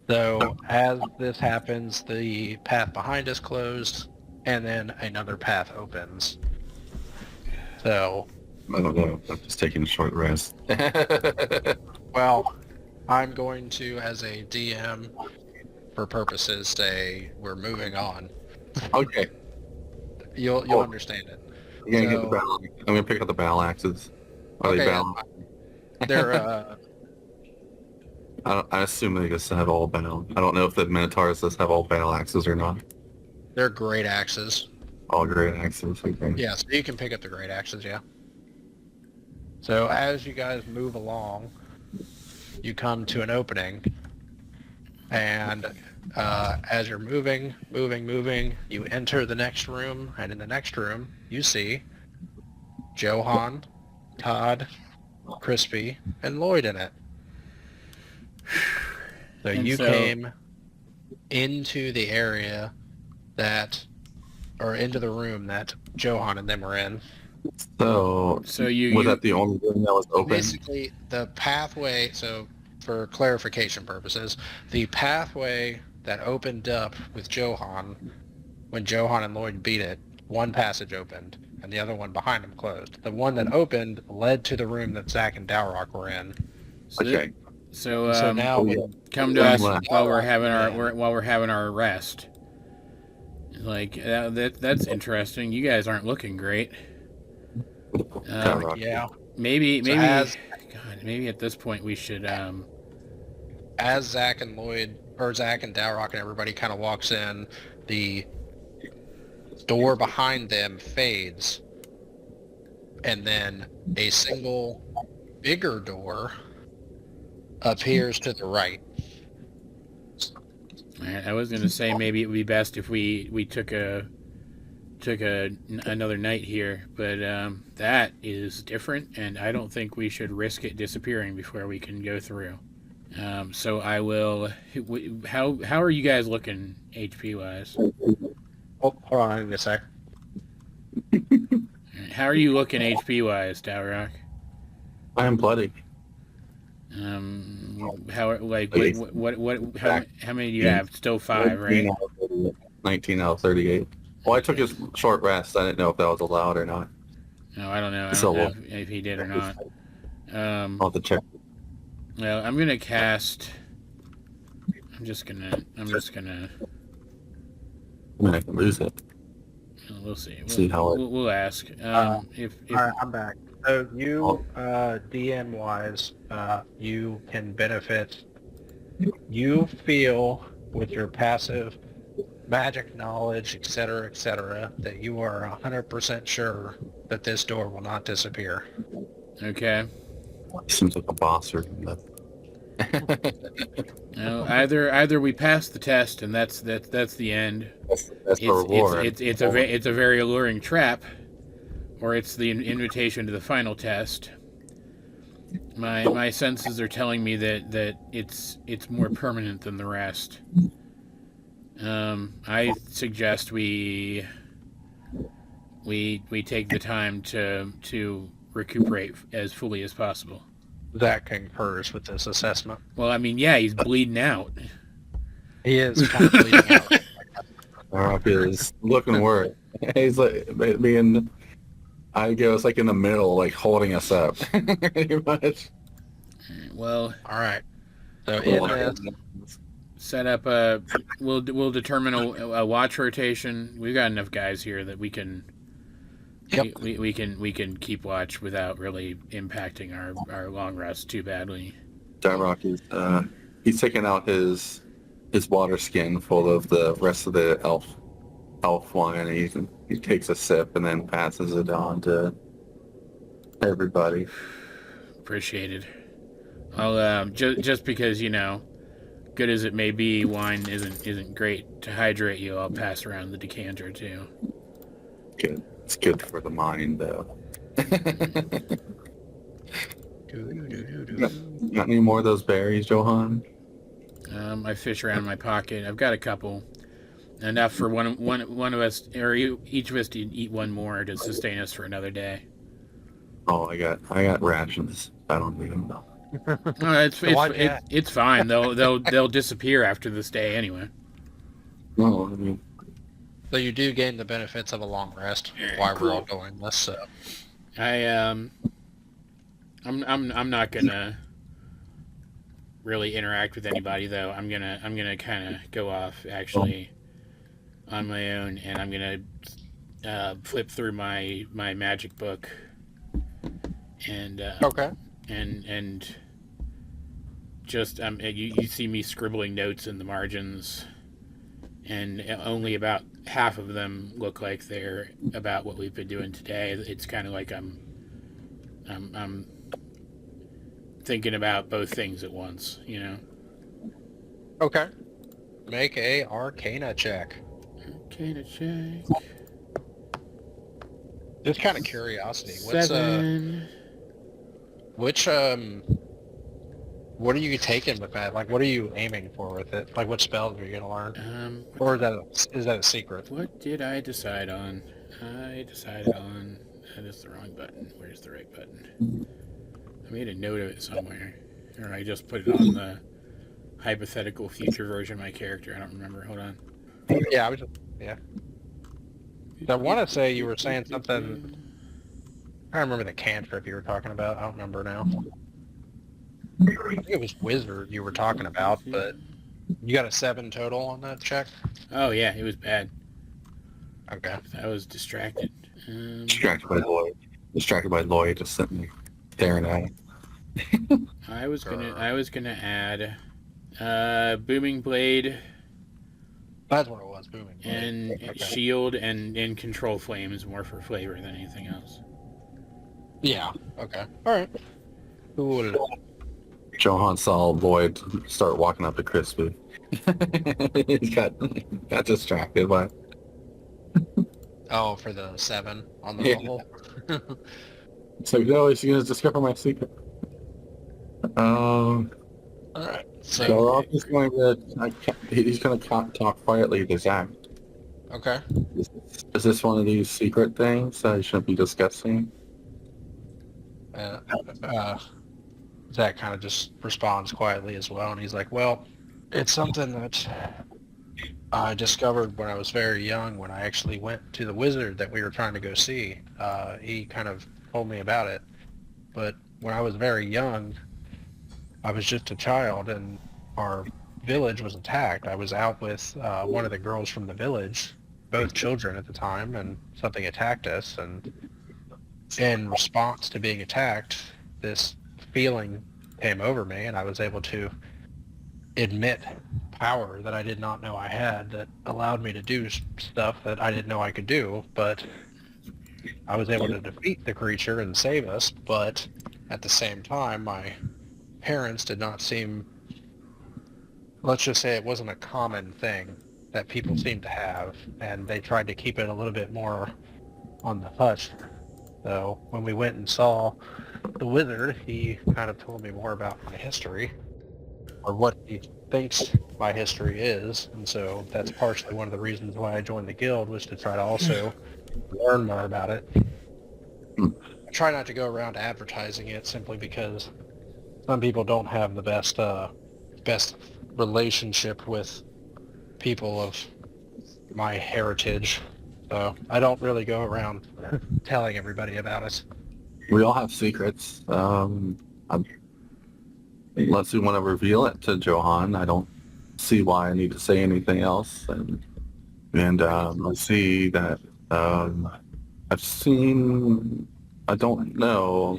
So as this happens, the path behind us closed, and then another path opens. So, I don't know. I'm just taking a short rest. well, I'm going to, as a DM, for purposes, say we're moving on. Okay. You'll understand it. I'm gonna get the So, battle. I'm gonna pick up the battle axes. Are they okay, yeah, battle? they're I assume they just have all battle. I don't know if the Minotaurs just have all battle axes or not. they're great axes. All great axes. Okay. Yeah, so you can pick up the great axes, yeah. So as you guys move along, you come to an opening, and as you're moving, you enter the next room, and in the next room, you see Johan, Todd, Crispy, and Lloyd in it. So you came into the area or into the room that Johan and them were in. So was that the only room that was open? Basically, the pathway, so for clarification purposes, the pathway that opened up with Johan, when Johan and Lloyd beat it, one passage opened, and the other one behind him closed. The one that opened led to the room that Zack and Dowroc were in. Okay. So now, come to us while we're having our rest. Like that's interesting. You guys aren't looking great. Yeah. Maybe at this point we should. As Zack and Dowroc and everybody kind of walks in, the door behind them fades, and then a single bigger door appears to the right. I was going to say maybe it would be best if we took another night here, but that is different, and I don't think we should risk it disappearing before we can go through. So I will. How are you guys looking HP wise? Oh, hold on a sec. How are you looking HP wise, Dowroc? I am bloody. How many do you have? Still 5, right? 19 out of 38. Well, I took a short rest. I didn't know if that was allowed or not. No, I don't know. I don't know if he did or not. I'll have to check. Well, I'm gonna cast. I'm just gonna. I mean, I can lose it. We'll see. We'll ask. If all right, I'm back. So you, DM wise, you can benefit. You feel with your passive magic knowledge, etc., that you are 100% sure that this door will not disappear. Okay. Seems like a boss or something. No, either we pass the test and that's the end. That's the reward. It's a very alluring trap, or it's the invitation to the final test. My senses are telling me that it's more permanent than the rest. I suggest we take the time to recuperate as fully as possible. That concurs with this assessment. Well, I mean, yeah, he's bleeding out. He is kind of bleeding out. Dowroc is looking worse. He's like being, I guess, like in the middle, like holding us up. Pretty much. Well, all right. So in this, set up we'll determine a watch rotation. We've got enough guys here that we can. Yep. We can keep watch without really impacting our long rest too badly. Dowroc is he's taking out his water skin full of the rest of the elf wine, and he takes a sip and then passes it on to everybody. Appreciated. I'll just because good as it may be, wine isn't great to hydrate you. I'll pass around the decanter too. Good. It's good for the mind, though. Got any more of those berries, Johan? I fish around in my pocket. I've got a couple, enough for one of us, or each of us, to eat one more to sustain us for another day. Oh, I got rations. I don't need them though. No, Yeah. it's fine. They'll disappear after this day anyway. No, I mean, So you do gain the benefits of a long rest while we're all doing this. So I'm not gonna really interact with anybody though. I'm gonna kind of go off actually on my own, and I'm gonna flip through my magic book and okay. and just you see me scribbling notes in the margins, and only about half of them look like they're about what we've been doing today. It's kind of like I'm thinking about both things at once, you know. Okay. Make a Arcana check. Arcana check. Just kind of curiosity. What's 7. what are you taking with that? Like, what are you aiming for with it? Like, what spells are you gonna learn? Or is that a secret? What did I decide on? I decided on... That is the wrong button. Where's the right button? I made a note of it somewhere. Or I just put it on the hypothetical future version of my character. I don't remember. Hold on. Yeah, I want to say you were saying something... I don't remember the cantrip you were talking about. I don't remember now. I think it was wizard you were talking about, but you got a 7 total on that check? Oh, yeah. It was bad. Okay. I was distracted. distracted by Lloyd. Distracted by Lloyd just sitting there staring at it. I was gonna add booming blade That's what it was, booming. and Okay. shield and control flames more for flavor than anything else. Yeah, okay. Alright. Cool. Johan saw Lloyd start walking up to Crispy. He got distracted by. Oh, for the 7 on the Yeah. roll? So no, he's gonna discover my secret. Alright. So, Dowroc is going to. He's going to talk quietly to Zack. okay. Is this one of these secret things that I shouldn't be discussing? Zack kind of just responds quietly as well, and he's like, well, it's something that I discovered when I was very young, when I actually went to the wizard that we were trying to go see. He kind of told me about it. But when I was very young, I was just a child, and our village was attacked. I was out with one of the girls from the village, both children at the time, and something attacked us. And in response to being attacked, this feeling came over me, and I was able to admit power that I did not know I had that allowed me to do stuff that I didn't know I could do. But I was able to defeat the creature and save us, but at the same time, my parents did not seem, let's just say it wasn't a common thing that people seem to have, and they tried to keep it a little bit more on the hush. So when we went and saw the wizard, he kind of told me more about my history, or what he thinks my history is, and so that's partially one of the reasons why I joined the guild, was to try to also learn more about it. I try not to go around advertising it, simply because some people don't have the best relationship with people of my heritage, so I don't really go around telling everybody about it. We all have secrets. Unless you want to reveal it to Johan, I don't see why I need to say anything else. And I see that I've seen. I don't know,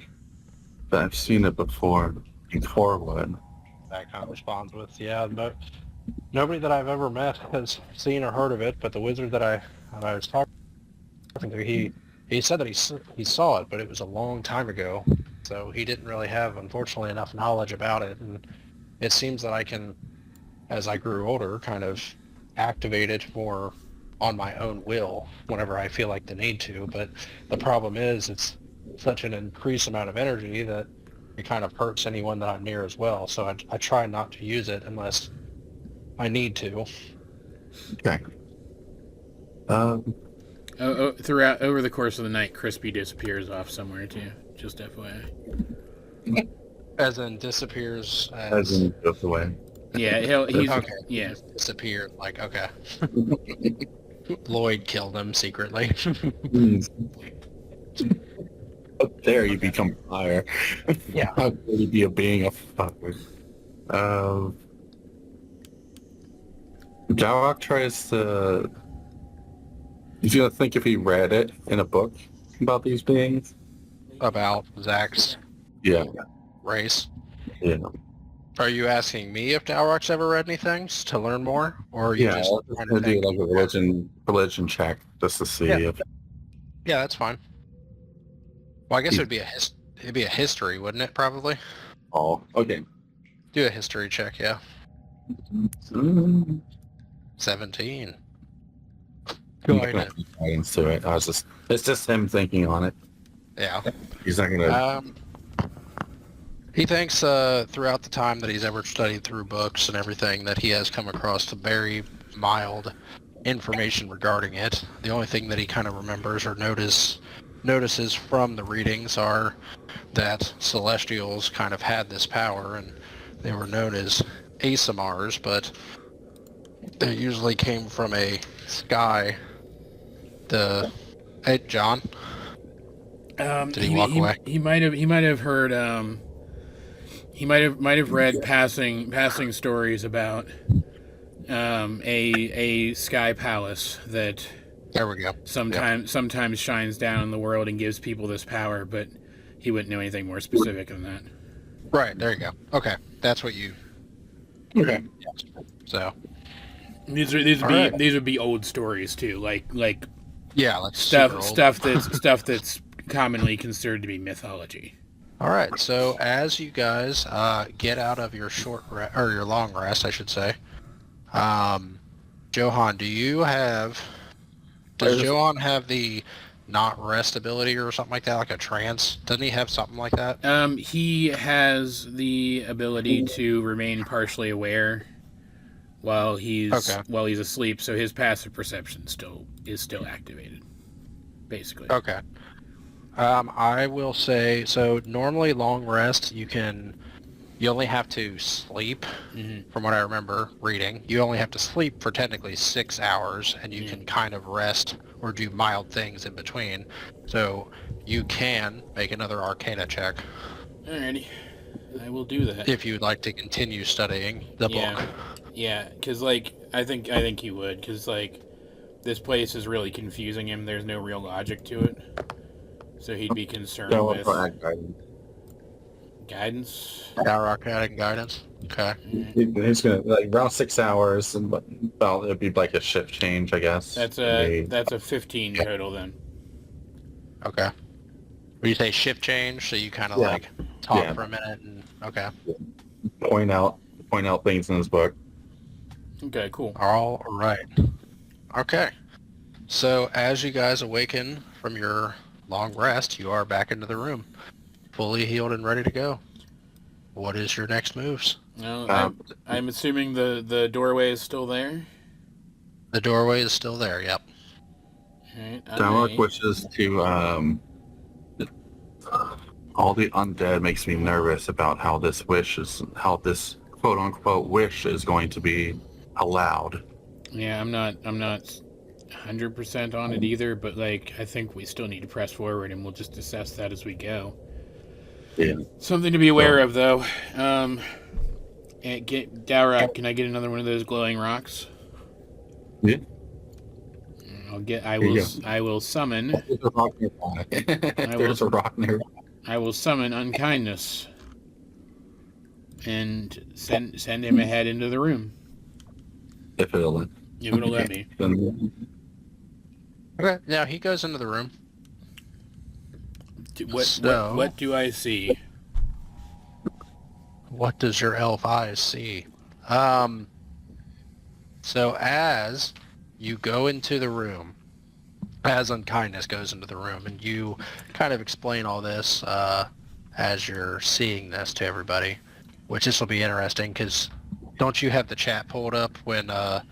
but I've seen it before in Corwood. That kind of responds with, yeah, but nobody that I've ever met has seen or heard of it, but the wizard that I was talking to, he said that he saw it, but it was a long time ago, so he didn't really have, unfortunately, enough knowledge about it. And it seems that I can, as I grew older, kind of activate it more on my own will whenever I feel like the need to. But the problem is, it's such an increased amount of energy that it kind of hurts anyone that I'm near as well. So I try not to use it unless I need to. Okay. Throughout over the course of the night, Crispy disappears off somewhere too. Just FYI. As in disappears as in goes away. Yeah, he's okay. yeah. Disappeared. Like okay. Lloyd killed him secretly. How dare you become fire? Yeah. How dare you be a being of fire? Dowroc tries to. He's gonna think if he read it in a book about these beings. About Zack's Yeah. race. Yeah. Are you asking me if Dowroc's ever read anything to learn more, or are you Yeah. just I'm trying to gonna do think? like a religion check just to see Yeah. if. Yeah, that's fine. Well, I guess it'd be a history, wouldn't it? Probably. Oh, okay. Do a history check. Yeah. Mm. 17. I'm not gonna add guidance to it. It's just him thinking on it. Yeah. He's not gonna. He thinks throughout the time that he's ever studied through books and everything that he has come across some very mild information regarding it. The only thing that he kind of remembers or notices from the readings are that Celestials kind of had this power and they were known as Asimars, but they usually came from a sky. Hey, John? Did he walk away? He might have heard. He might have read passing stories about a sky palace that There we go. sometimes shines down in the world and gives people this power, but he wouldn't know anything more specific than that. Right, there you go. Okay, that's what you... Okay. So... These would be old stories too, like yeah, like stuff that's commonly considered to be mythology. All right, so as you guys get out of your or your long rest, I should say, Johan, does Johan have the not rest ability or something like that, like a trance? Doesn't he have something like that? He has the ability to remain partially aware while he's asleep, so his passive perception is still activated, basically. Okay. I will say, so normally long rest, you only have to sleep, from what I remember reading. You only have to sleep for technically 6 hours, and you can kind of rest or do mild things in between. So you can make another Arcana check. Alrighty. I will do that. If you'd like to continue studying the book. Yeah, because, I think he would, because, this place is really confusing him. There's no real logic to it. So he'd be concerned with... Guidance? Dowroc adding guidance? Okay. He's gonna, around 6 hours, and it'd be like a shift change, I guess. That's a 15 total, then. Okay. When you say shift change, so you kind of, talk for a minute and... Okay. Point out things in his book. Okay, cool. All right. Okay. So as you guys awaken from your long rest, you are back into the room, fully healed and ready to go. What is your next moves? No, I'm assuming the doorway is still there? The doorway is still there, yep. Right, Dowroc wishes to... all the undead makes me nervous about how this quote-unquote wish is going to be allowed. Yeah, I'm not 100% on it either, but I think we still need to press forward, and we'll just assess that as we go. Yeah. Something to be aware of, though. Dowroc, can I get another one of those glowing rocks? Yeah. I will summon. There's a rock nearby. There's a rock nearby. I will summon unkindness and send him ahead into the room. If it'll let me. Okay, now he goes into the room. What do I see? What does your elf eyes see? So as you go into the room, as unkindness goes into the room, and you kind of explain all this as you're seeing this to everybody, which this will be interesting because don't you have the chat pulled up when I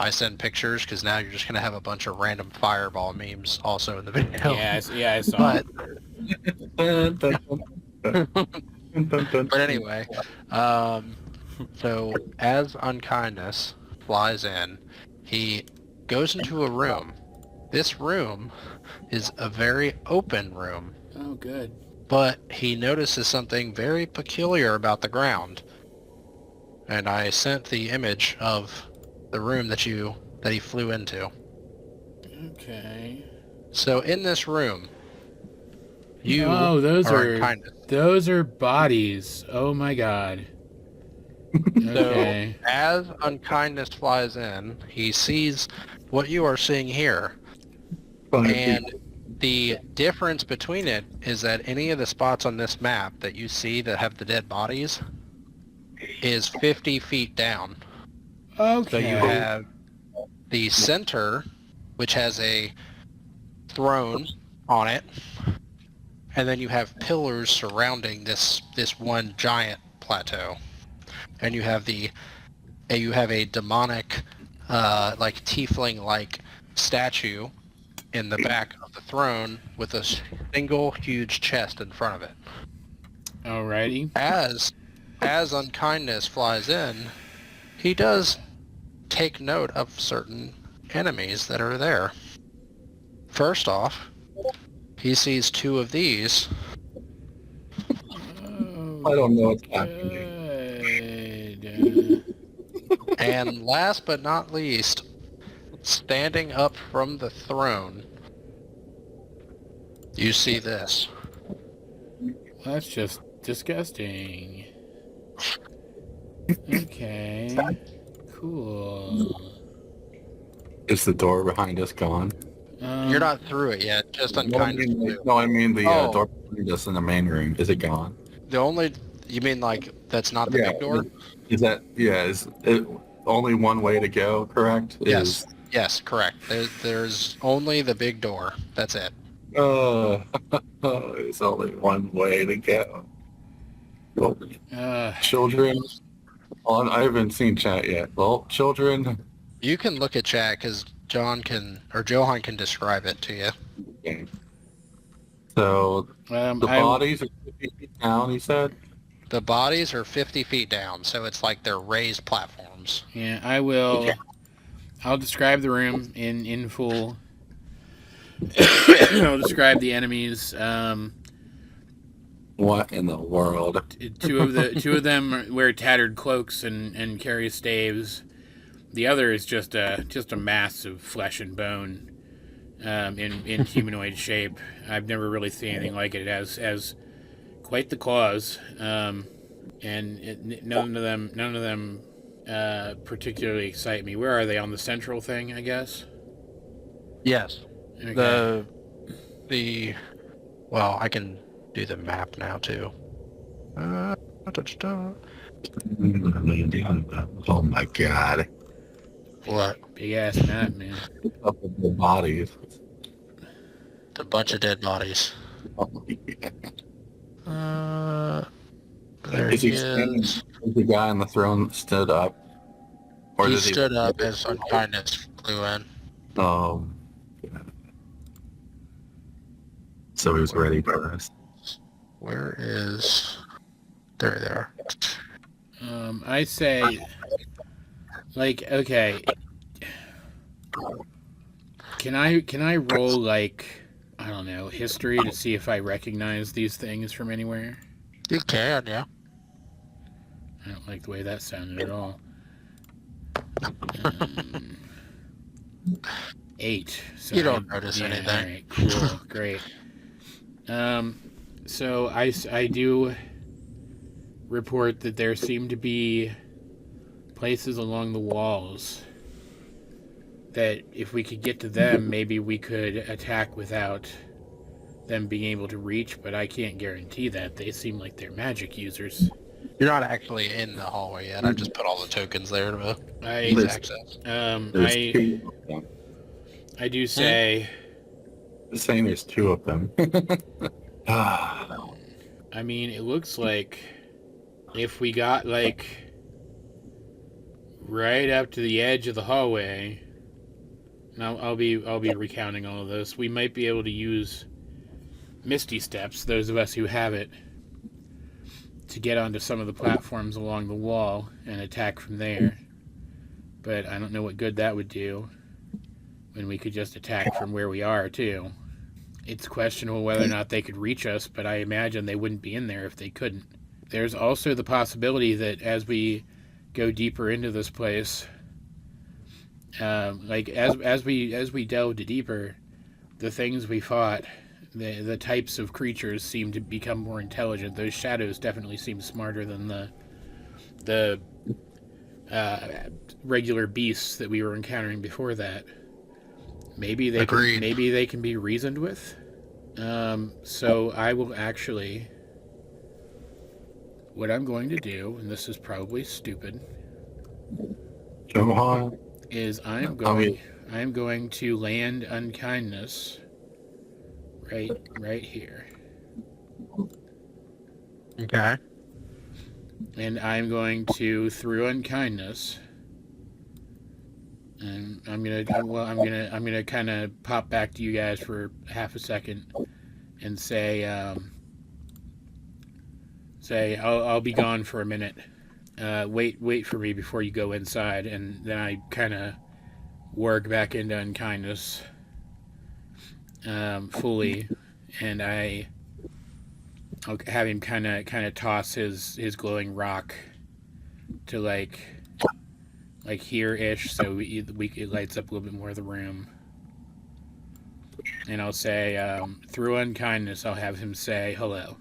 send pictures? Because now you're just going to have a bunch of random fireball memes also in the video. Yeah, I saw it. But anyway, so as unkindness flies in, he goes into a room. This room is a very open room, Oh, good. but he notices something very peculiar about the ground. And I sent the image of the room that he flew into. Okay. So in this room, those are unkindness. those are bodies. Oh my god. Okay. So as unkindness flies in, he sees what you are seeing here. And the difference between it is that any of the spots on this map that you see that have the dead bodies is 50 feet down. Okay. So you have the center, which has a throne on it, and then you have pillars surrounding this one giant plateau. And you have a demonic, like tiefling-like statue in the back of the throne with a single huge chest in front of it. Alrighty. As unkindness flies in, he does take note of certain enemies that are there. First off, he sees two of these. I don't know what's happening. And last but not least, standing up from the throne, you see this. That's just disgusting. Okay. Cool. Is the door behind us gone? You're not through it yet, just unkindness. No, I mean the Oh. door behind us in the main room. Is it gone? You mean like that's not the big door? Is that, is it only one way to go, correct? Yes. Yes, correct. There's only the big door. That's it. There's only one way to go. Children, I haven't seen chat yet. Well, children. You can look at chat because Johan can describe it to you. Okay. So the bodies are 50 feet down, he said? The bodies are 50 feet down, so it's like they're raised platforms. Yeah, I will. Okay. I'll describe the room in full. I'll describe the enemies. What in the world? Two of them wear tattered cloaks and carry staves. The other is just a mass of flesh and bone, in humanoid shape. I've never really seen anything like it. It has quite the claws, and none of them particularly excite me. Where are they? On the central thing, I guess. Yes. Okay. Well, I can do the map now too. Oh my god! What? Big ass map, man. The bodies. A bunch of dead bodies. Oh, yeah. There he is. The guy on the throne stood up. Or he stood up as unkindness flew in. Oh. So he was ready for us. Where is... There they are. I say... Like, okay... Can I roll, like... I don't know, history to see if I recognize these things from anywhere? You can, yeah. I don't like the way that sounded at all. 8. So you don't notice anything. All right, cool, great. So I do report that there seem to be places along the walls that if we could get to them, maybe we could attack without them being able to reach, but I can't guarantee that. They seem like they're magic users. You're not actually in the hallway yet. I just put all the tokens there to ease access. I do say... I'm saying there's two of them. I mean, it looks like if we got, like, right up to the edge of the hallway... And I'll be recounting all of this. We might be able to use Misty Steps, those of us who have it, to get onto some of the platforms along the wall and attack from there. But I don't know what good that would do when we could just attack from where we are, too. It's questionable whether or not they could reach us, but I imagine they wouldn't be in there if they couldn't. There's also the possibility that as we go deeper into this place, as we delved deeper, the things we fought, the types of creatures seem to become more intelligent. Those shadows definitely seem smarter than the regular beasts that we were encountering before that. Maybe they can be reasoned with. So I will actually, what I'm going to do, and this is probably stupid, Johan, is I am going to land unkindness right here. Okay. And I'm going to, through unkindness, and I'm gonna kind of pop back to you guys for half a second and say I'll be gone for a minute. Wait for me before you go inside, and then I kind of work back into unkindness fully, and I'll have him kind of toss his glowing rock to like here-ish, so it lights up a little bit more of the room. And I'll say, through unkindness, I'll have him say hello,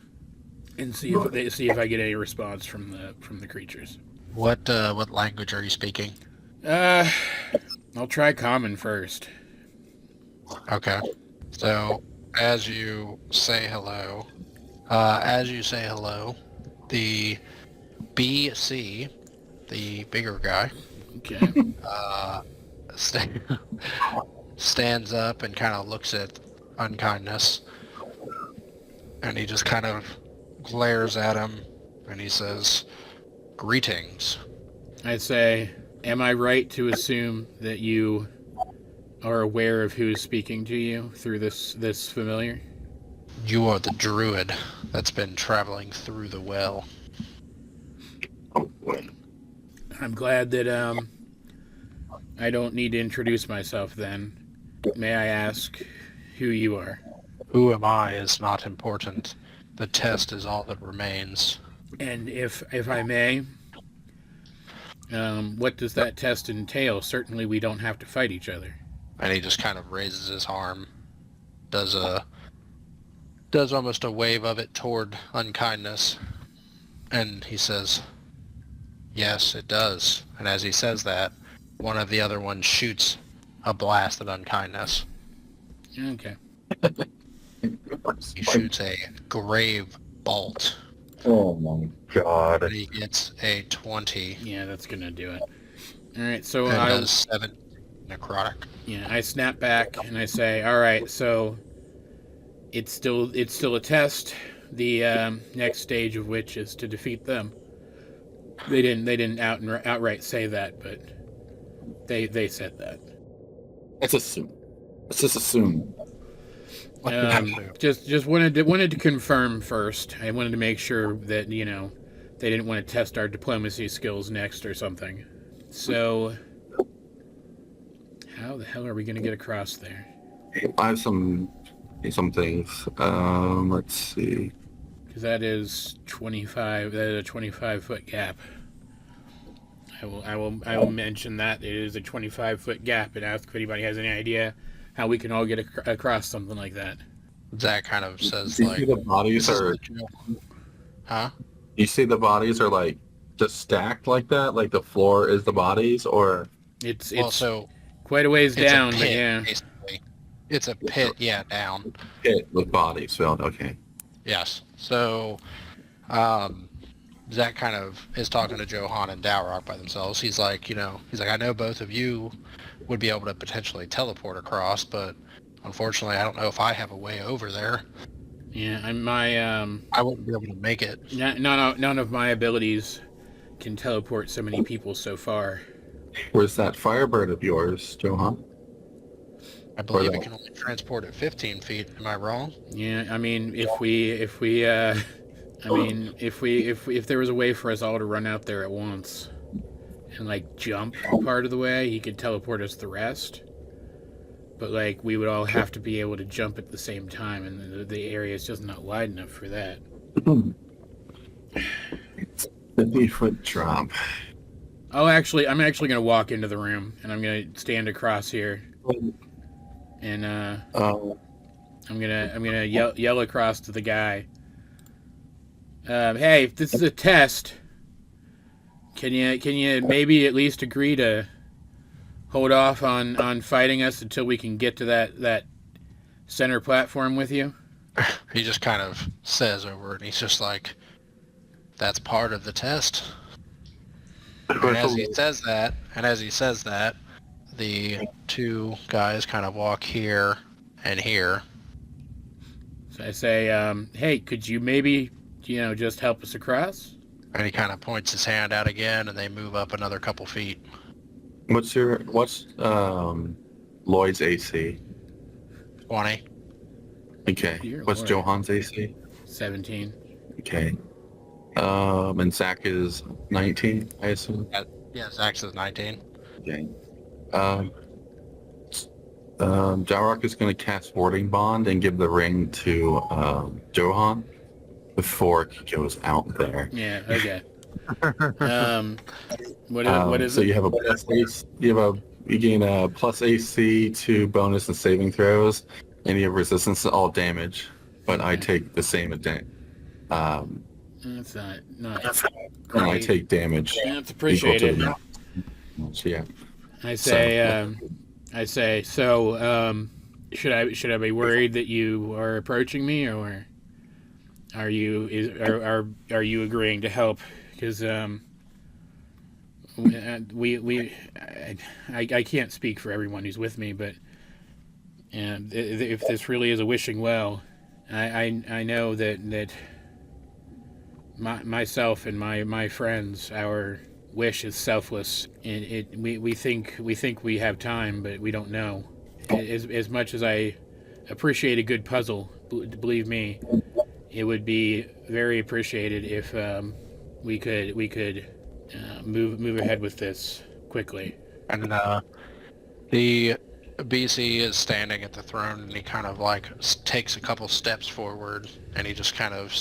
and see if I get any response from the creatures. What language are you speaking? I'll try common first. Okay. So as you say hello, the BC, the bigger guy, Okay. Stands up and kind of looks at unkindness, and he just kind of glares at him, and he says, "Greetings." I say, am I right to assume that you are aware of who's speaking to you through this familiar? You are the druid that's been traveling through the well. I'm glad that I don't need to introduce myself then. May I ask who you are? Who am I is not important. The test is all that remains. And if I may, what does that test entail? Certainly we don't have to fight each other. And he just kind of raises his arm, does almost a wave of it toward unkindness, and he says, "Yes, it does." And as he says that, one of the other ones shoots a blast at unkindness. Okay. He shoots a grave bolt. oh my god. And he gets a 20. Yeah, that's gonna do it. All right, so And I does 7 necrotic. Yeah, I snap back and I say, "All right, so it's still a test. The next stage of which is to defeat them." They didn't outright say that, but they said that. Let's just assume. Just wanted to confirm first. I wanted to make sure that they didn't want to test our diplomacy skills next or something. So, how the hell are we going to get across there? I have some things. Let's see. Because that is 25. That is a 25-foot gap. I will mention that it is a 25-foot gap and ask if anybody has any idea how we can all get across something like that. Zack kind of says, You like, see the bodies are. huh? You see the bodies are like just stacked like that, like the floor is the bodies, or It's Also, quite a ways it's down, a but pit, yeah. basically. It's a pit, yeah, down. pit with bodies filled. Okay. Yes. So, Zack kind of is talking to Johan and Dowroc by themselves. He's like, I know both of you would be able to potentially teleport across, but unfortunately, I don't know if I have a way over there. Yeah, I wouldn't be able to make it. none of my abilities can teleport so many people so far. Where's that Firebird of yours, Johan? I believe it can only transport at 15 feet. Am I wrong? Yeah, I mean, if we I mean, if there was a way for us all to run out there at once and like jump part of the way, he could teleport us the rest. But like we would all have to be able to jump at the same time, and the area is just not wide enough for that. 50-foot drop. I'm actually gonna walk into the room, and I'm gonna stand across here, and I'm gonna yell across to the guy. Hey, if this is a test, can you maybe at least agree to hold off on fighting us until we can get to that center platform with you? He just kind of says over it, and he's just like, that's part of the test. And as he says that, the two guys kind of walk here and here. So I say, hey, could you maybe, just help us across? And he kind of points his hand out again, and they move up another couple feet. What's Lloyd's AC? 20. Okay. Dear What's Lord. Johan's AC? 17. Okay. And Zack is 19, I assume. Yeah, Zack says 19. Okay. Dowroc is going to cast Warding Bond and give the ring to Johan before he goes out there. Yeah. Okay. What is so it? you have a plus AC, you gain a plus AC to bonus and saving throws, and you have resistance to all damage. But I take the same damage. That's not And I great. take damage. That's equal to appreciated. the yeah. I say. So, should I be worried that you are approaching me, or are you agreeing to help? Because I can't speak for everyone who's with me, but if this really is a wishing well, I know that myself and my friends, our wish is selfless, and we think we have time, but we don't know. As much as I appreciate a good puzzle, believe me, it would be very appreciated if we could move ahead with this quickly. And the BC is standing at the throne, and he kind of like takes a couple steps forward, and he just kind of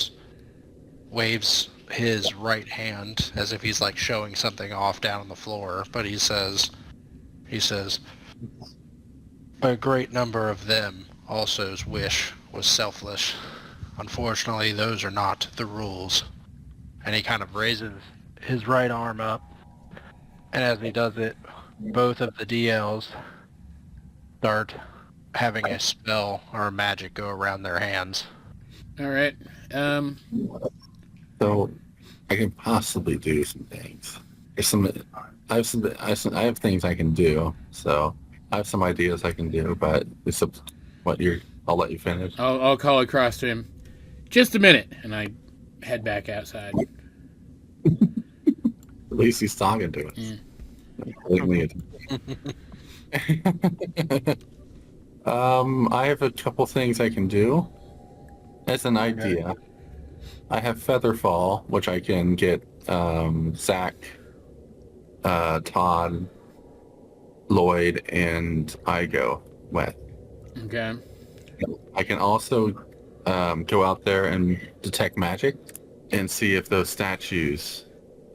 waves his right hand as if he's like showing something off down on the floor. But he says, a great number of them also's wish was selfless. Unfortunately, those are not the rules. And he kind of raises his right arm up, and as he does it, both of the DLs start having a spell or a magic go around their hands. All right. So I can possibly do some things. I have things I can do. So I have some ideas I can do, but it's up to I'll let you finish. I'll call across to him. Just a minute, and I head back outside. At least he's talking to us. Yeah. I have a couple things I can do. As an idea, I have Featherfall, which I can get Zack, Todd, Lloyd, and Igo with. Okay. I can also go out there and detect magic and see if those statues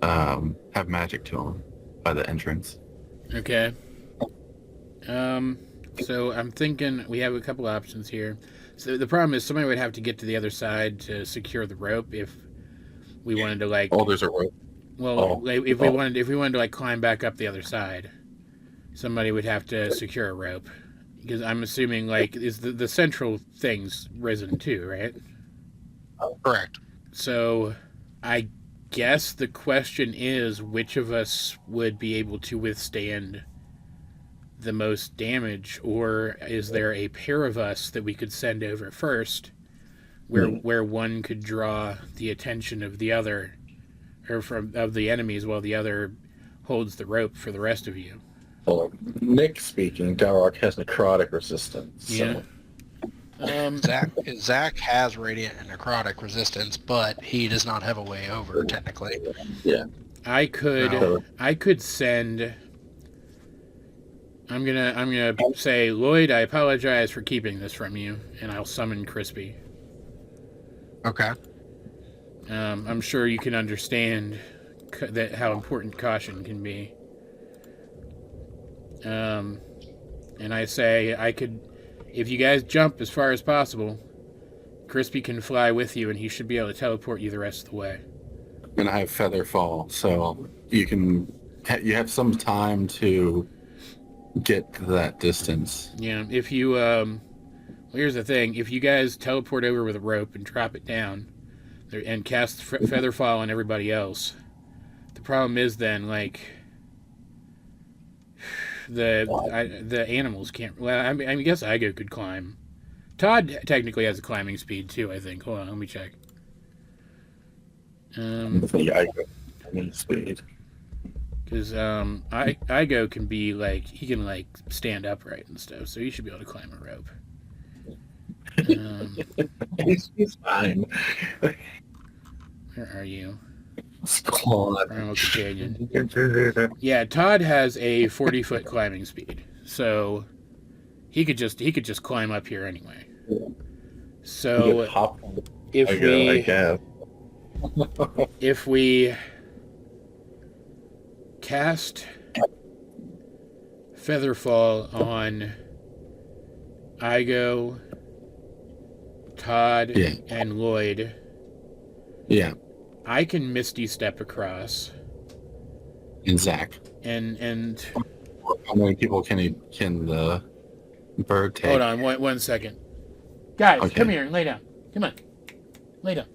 have magic to them by the entrance. Okay. So I'm thinking we have a couple options here. So the problem is somebody would have to get to the other side to secure the rope if we wanted to like. Oh, there's a rope. Well, if we wanted to like climb back up the other side, somebody would have to secure a rope. Because I'm assuming like is the central thing's risen too, right? Correct. So I guess the question is which of us would be able to withstand the most damage, or is there a pair of us that we could send over first where one could draw the attention of the other or of the enemies while the other holds the rope for the rest of you? Well, Nick speaking, Dowroc has necrotic resistance. So Yeah. Zack has radiant and necrotic resistance, but he does not have a way over technically. Yeah. I could send. I'm gonna say, Lloyd, I apologize for keeping this from you, and I'll summon Crispy. Okay. I'm sure you can understand that how important caution can be. And I say I could, if you guys jump as far as possible, Crispy can fly with you, and he should be able to teleport you the rest of the way. And I have feather fall, so you have some time to get to that distance. Yeah, if you well, here's the thing: if you guys teleport over with a rope and drop it down, and cast feather fall on everybody else, the problem is then like the animals can't. Well, I mean, I guess Igo could climb. Todd technically has a climbing speed too, I think. Hold on, let me check. Yeah, I need speed. Because Igo can be like, he can like stand upright and stuff, so he should be able to climb a rope. He's fine. Where are you? Claude. Primal Companion. Yeah, Todd has a 40-foot climbing speed, so he could just climb up here anyway. So if we cast Featherfall on Igo, Todd, and Lloyd, I can Misty Step across. And Zack. And how many people can the bird take? Hold on, one second. Guys, come here and lay down. Come on. Lay down.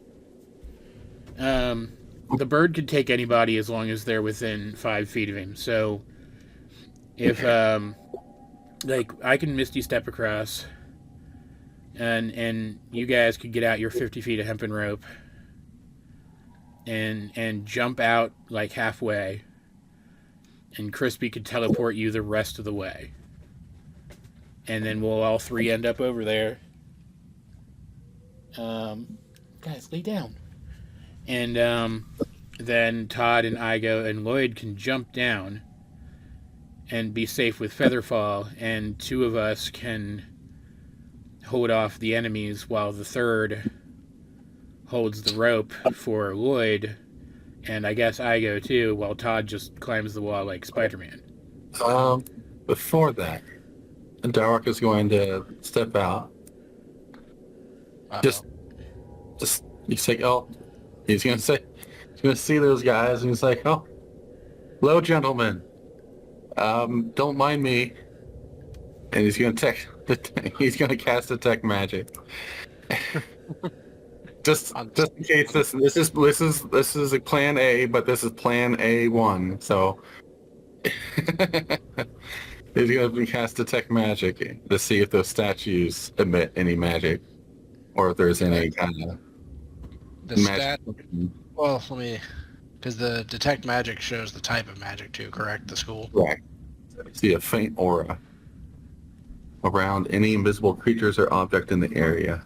The bird could take anybody as long as they're within 5 feet of him. So if like I can Misty Step across and you guys could get out your 50 feet of hempen rope and jump out like halfway, and Crispy could teleport you the rest of the way. And then we'll all three end up over there. Guys, lay down. And then Todd and Igo and Lloyd can jump down and be safe with Featherfall, and two of us can hold off the enemies while the third holds the rope for Lloyd, and I guess Igo too, while Todd just climbs the wall like Spider-Man. Before that, Dowroc is going to step out. Just he's like, oh, he's gonna see those guys, and he's like, oh, hello, gentlemen. Don't mind me. And he's gonna cast detect magic. just in case this is a plan A, but this is plan A1. So he's gonna cast detect magic to see if those statues emit any magic, or if there's any kind of magic. Well, because the detect magic shows the type of magic too, correct? The school. Right. See a faint aura around any invisible creatures or object in the area.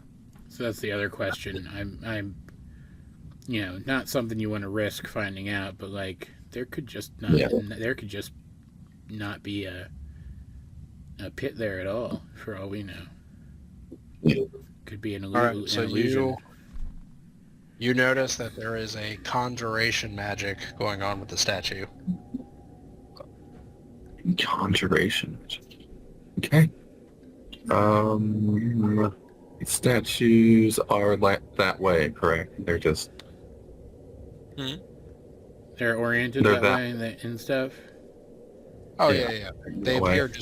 So that's the other question. I'm not something you want to risk finding out, but like there could just not be a pit there at all, for all we know. Yeah. Could be an Alright, so illusion. You notice that there is a conjuration magic going on with the statue. Conjuration. Okay. Statues are that way, correct? They're just... They're oriented that way and stuff? Oh, yeah. They appear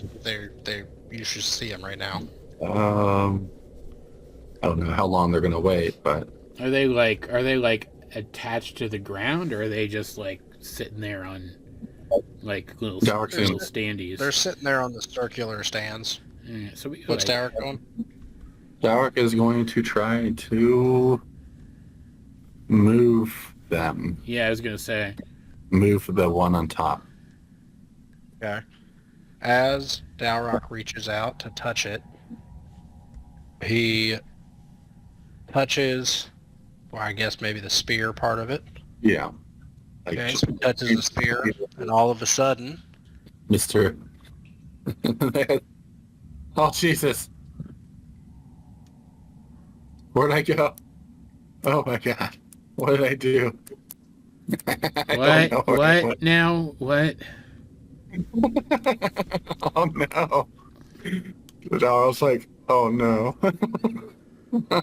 you should see them right now. I don't know how long they're going to wait, but... Are they like attached to the ground, or are they just like sitting there on like little standees? They're sitting there on the circular stands. Yeah, so what's Dowroc doing? Dowroc is going to try to move them. Yeah, I was gonna say. Move the one on top. Okay. As Dowroc reaches out to touch it, He touches, or I guess maybe the spear part of it. Yeah. Like Okay, just so he touches the spear, and all of a sudden, Mr. Oh Jesus! Where'd I go? Oh my God! What did I do? I don't know where I What went. now? What? Oh no! The dog was like, "Oh no!"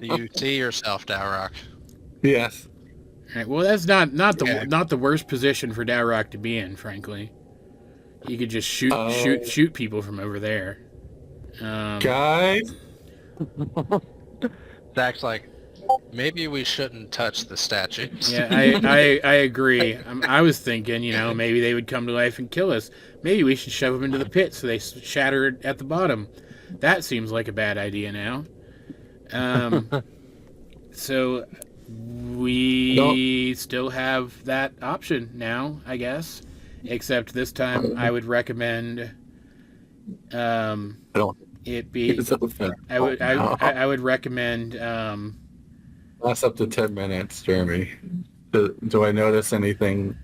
you see yourself, Dowroc. Yes. All right, well, that's not Yeah. the worst position for Dowroc to be in, frankly. He could just Uh, shoot people from over there. Guys. Zack's like, maybe we shouldn't touch the statues. Yeah, I agree. I was thinking, maybe they would come to life and kill us. Maybe we should shove them into the pit so they shatter at the bottom. That seems like a bad idea now. So we still have that option now, I guess. Except this time, I would recommend I don't. it be. It's open. I would recommend. Last up to 10 minutes, Jeremy. Do I notice anything?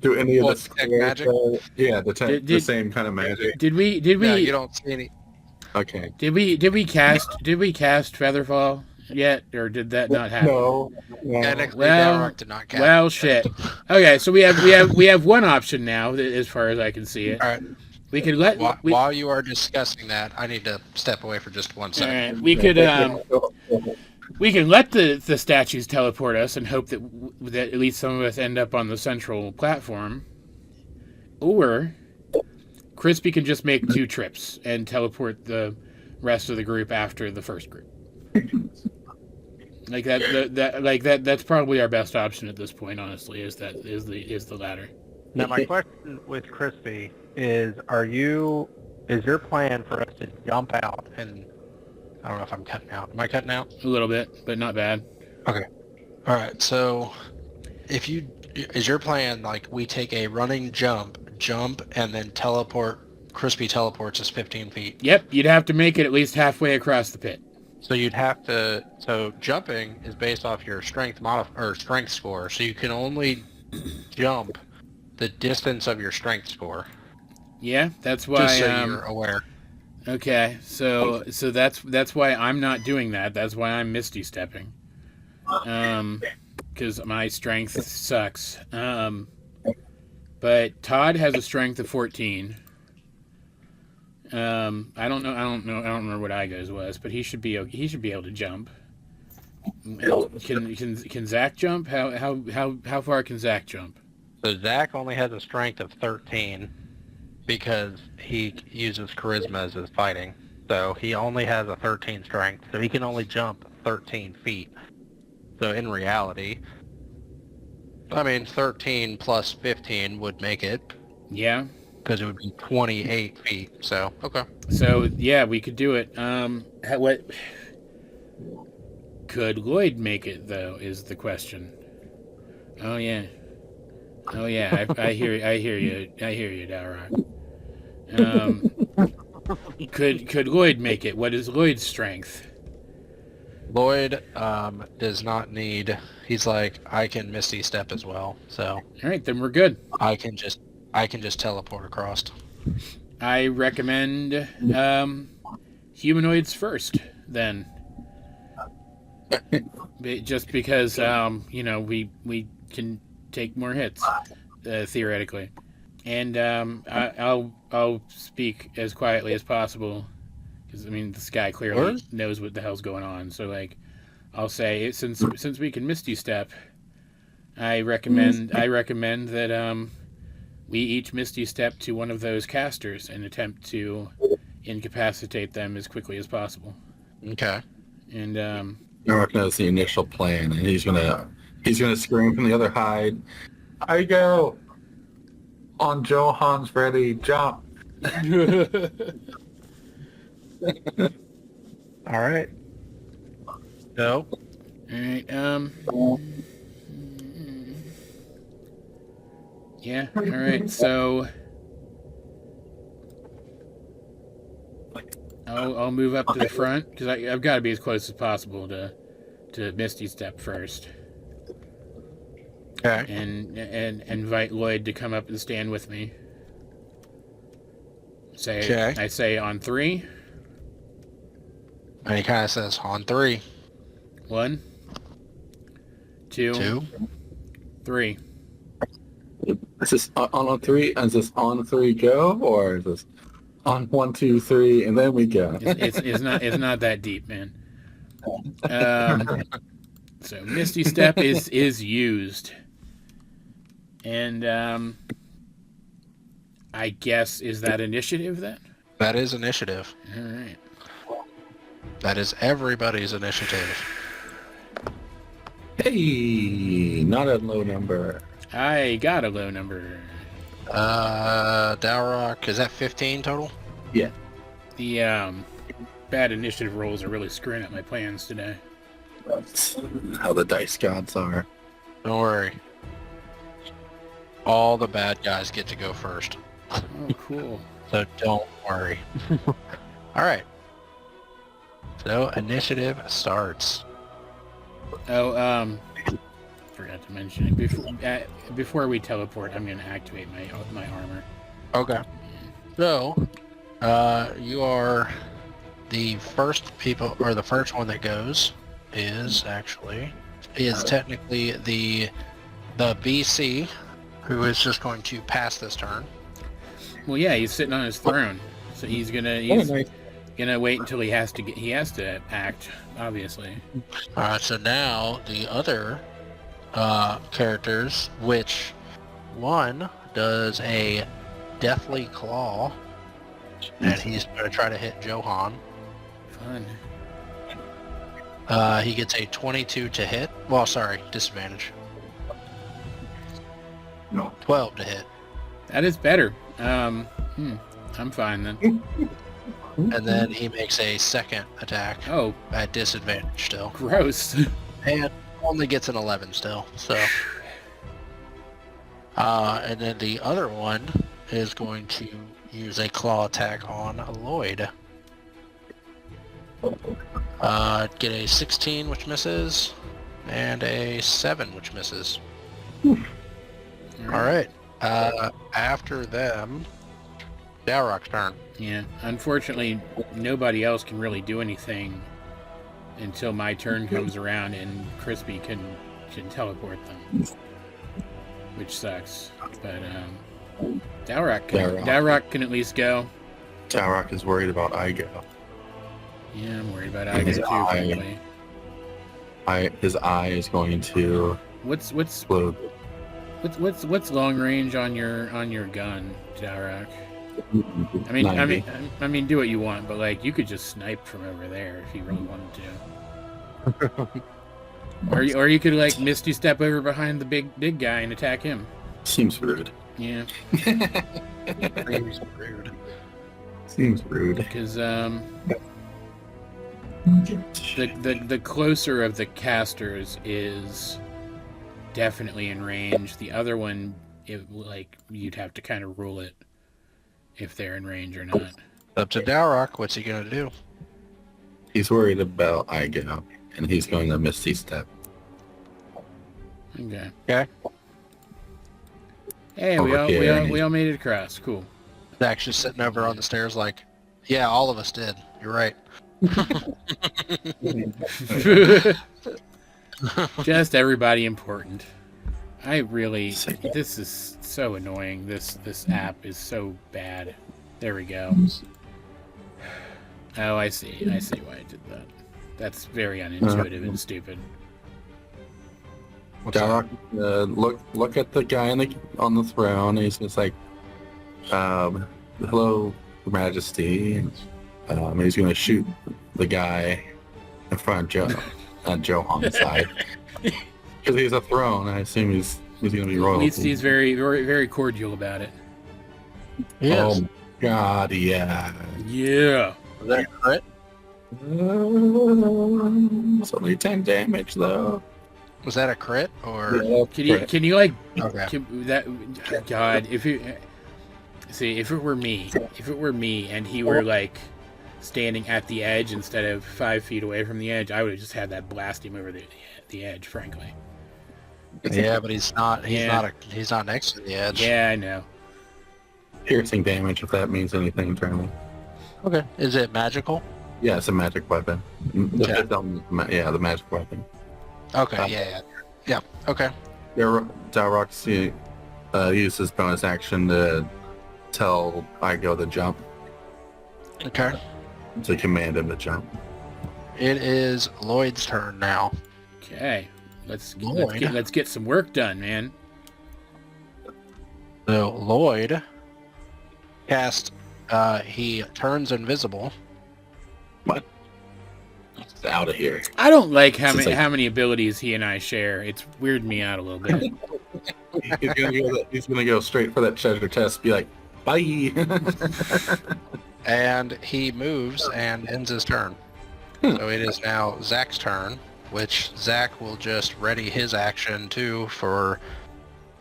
Do any of What, the detect magic? Yeah, the same kind of magic. Did we? Yeah, you don't see any. Okay. Did we cast Featherfall yet, or did that not happen? No. Technically, Well- Dowroc did not cast. Well, shit. Okay, so we have one option now, as far as I can see it. All right. We could let While you are discussing that, I need to step away for just 1 all second. right, we can let the statues teleport us and hope that at least some of us end up on the central platform, or Crispy can just make 2 trips and teleport the rest of the group after the first group. Like that's probably our best option at this point. Honestly, is the latter. Now, my question with Crispy is your plan for us to jump out and, I don't know if I'm cutting out. Am I cutting out? A little bit, but not bad. All right, so is your plan like we take a running jump, and then Crispy teleports us 15 feet? Yep, you'd have to make it at least halfway across the pit. So so jumping is based off your strength strength score, so you can only jump the distance of your strength score. Yeah, that's why. Just so you're aware. Okay, so that's why I'm not doing that. That's why I'm misty stepping. Because my strength sucks. But Todd has a strength of 14. I don't remember what Igo's was, but he should be able to jump. Can Zack jump? How far can Zack jump? So Zack only has a strength of 13 because he uses charisma as his fighting. So he only has a 13 strength, so he can only jump 13 feet. So in reality, 13 plus 15 would make it. Yeah. Because it would be 28 feet. So, okay. So, yeah, we could do it. What could Lloyd make it, though, is the question. Oh, yeah. I hear you, Dowroc. Could Lloyd make it? What is Lloyd's strength? Lloyd does not need... He's like, I can Misty Step as well, so... All right, then we're good. I can just teleport across. I recommend humanoids first, then. Just because, we can take more hits, theoretically. And I'll speak as quietly as possible, because this guy clearly knows what the hell's going on. So I'll say since we can Misty Step, I recommend that we each Misty Step to one of those casters and attempt to incapacitate them as quickly as possible. Okay. And Dowroc knows the initial plan, and he's gonna scream from the other hide. I go on Johan's ready, jump. All right. No. all right. Yeah. All right. So I'll move up to the front because I've got to be as close as possible to Misty Step first. Okay. And invite Lloyd to come up and stand with me. I say on 3. And he kind of says, on 3. 1, 2, 2. 3. Is this on 3? Is this on 3 go, or is this on 1, 2, 3 and then we go? It's not that deep, man. So Misty Step is used, and I guess is that initiative then? That is initiative. All right. That is everybody's initiative. Hey, not a low number. I got a low number. Dowroc, is that 15 total? Yeah. The bad initiative rolls are really screwing up my plans today. That's how the dice gods are. Don't worry. All the bad guys get to go first. Oh, cool. So don't worry. Alright. So initiative starts. Oh, forgot to mention it. Before we teleport, I'm going to activate my armor. Okay. So, you are the first people, or the first one that goes is technically the BC, who is just going to pass this turn. Well, yeah, he's sitting on his throne, so he's gonna wait until he has to act, obviously. Alright, so now the other characters, which one does a deathly claw, and he's going to try to hit Johan. Fun. He gets a 22 to hit. Well, sorry, disadvantage. No. 12 to hit. That is better. I'm fine then. And then he makes a second attack Oh, at disadvantage still. gross. And only gets an 11 still, so. And then the other one is going to use a claw attack on Lloyd. Get a 16, which misses, and a 7, which misses. Alright. After them, Dowroc's turn. Yeah, unfortunately, nobody else can really do anything until my turn comes around and Crispy can teleport them, which sucks. But Dowroc can at least go. Dowroc is worried about Igo. Yeah, I'm worried about Igo too, frankly. His eye is going to What's explode. long range on your gun, Dowroc? I mean, 90. I mean, do what you want, but like, you could just snipe from over there if you really wanted to. or you could like Misty Step over behind the big guy and attack him. Seems rude. Yeah. Seems rude. Seems rude. Because the closer of the casters is definitely in range. The other one, you'd have to kind of rule it if they're in range or not. Up to Dowroc, what's he gonna do? He's worried about Igo, and he's going to Misty Step. Okay. Okay. Hey, we all made it across. Cool. Zack's just sitting over on the stairs like, yeah, all of us did. You're right. Just everybody important. This is so annoying. This app is so bad. There we go. Oh, I see why I did that. That's very unintuitive and stupid. Dowroc, look at the guy on the throne. He's just like, hello, Your Majesty. And he's going to shoot the guy in front of Johan's side. Because he's a throne, I assume he's going to be royal. He's very, very, very cordial about it. Yes. Oh, God, yeah. Yeah. Is that a crit? It's only 10 damage, though. Was that a crit or? Yeah, Can you like Okay. God, if it were me and he were like standing at the edge instead of 5 feet away from the edge, I would have just had that blast him over the edge, frankly. Yeah, but he's not. Yeah. He's not next to the edge. Yeah, I know. Piercing damage, if that means anything, Jeremy. Okay. Is it magical? Yeah, it's a magic weapon. Yeah. The magic weapon. Okay. Yeah. Okay. Dowroc uses bonus action to tell Igo to jump, Okay. to command him to jump. It is Lloyd's turn now. Okay. Let's Lloyd. get some work done, man. So Lloyd cast. He turns invisible. What? It's out of here. I don't like how Since how many abilities he and I share. It's weirded me out a little bit. He's gonna go straight for that treasure chest. Be like, bye. And he moves and ends his turn. So it is now Zack's turn, which Zack will just ready his action too for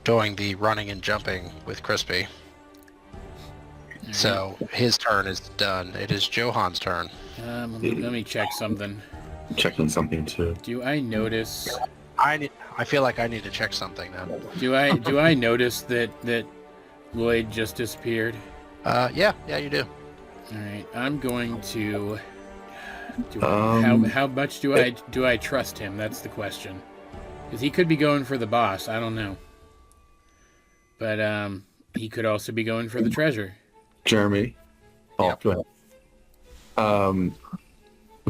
doing the running and jumping with Crispy. So his turn is done. It is Johan's turn. Let me check something. Checking something too. Do I notice? I feel like I need to check something now. Do I notice that Lloyd just disappeared? Yeah, you do. All right, I'm going to. How much do I trust him? That's the question. Because he could be going for the boss. I don't know. But he could also be going for the treasure. Jeremy. Oh, Yep. go ahead.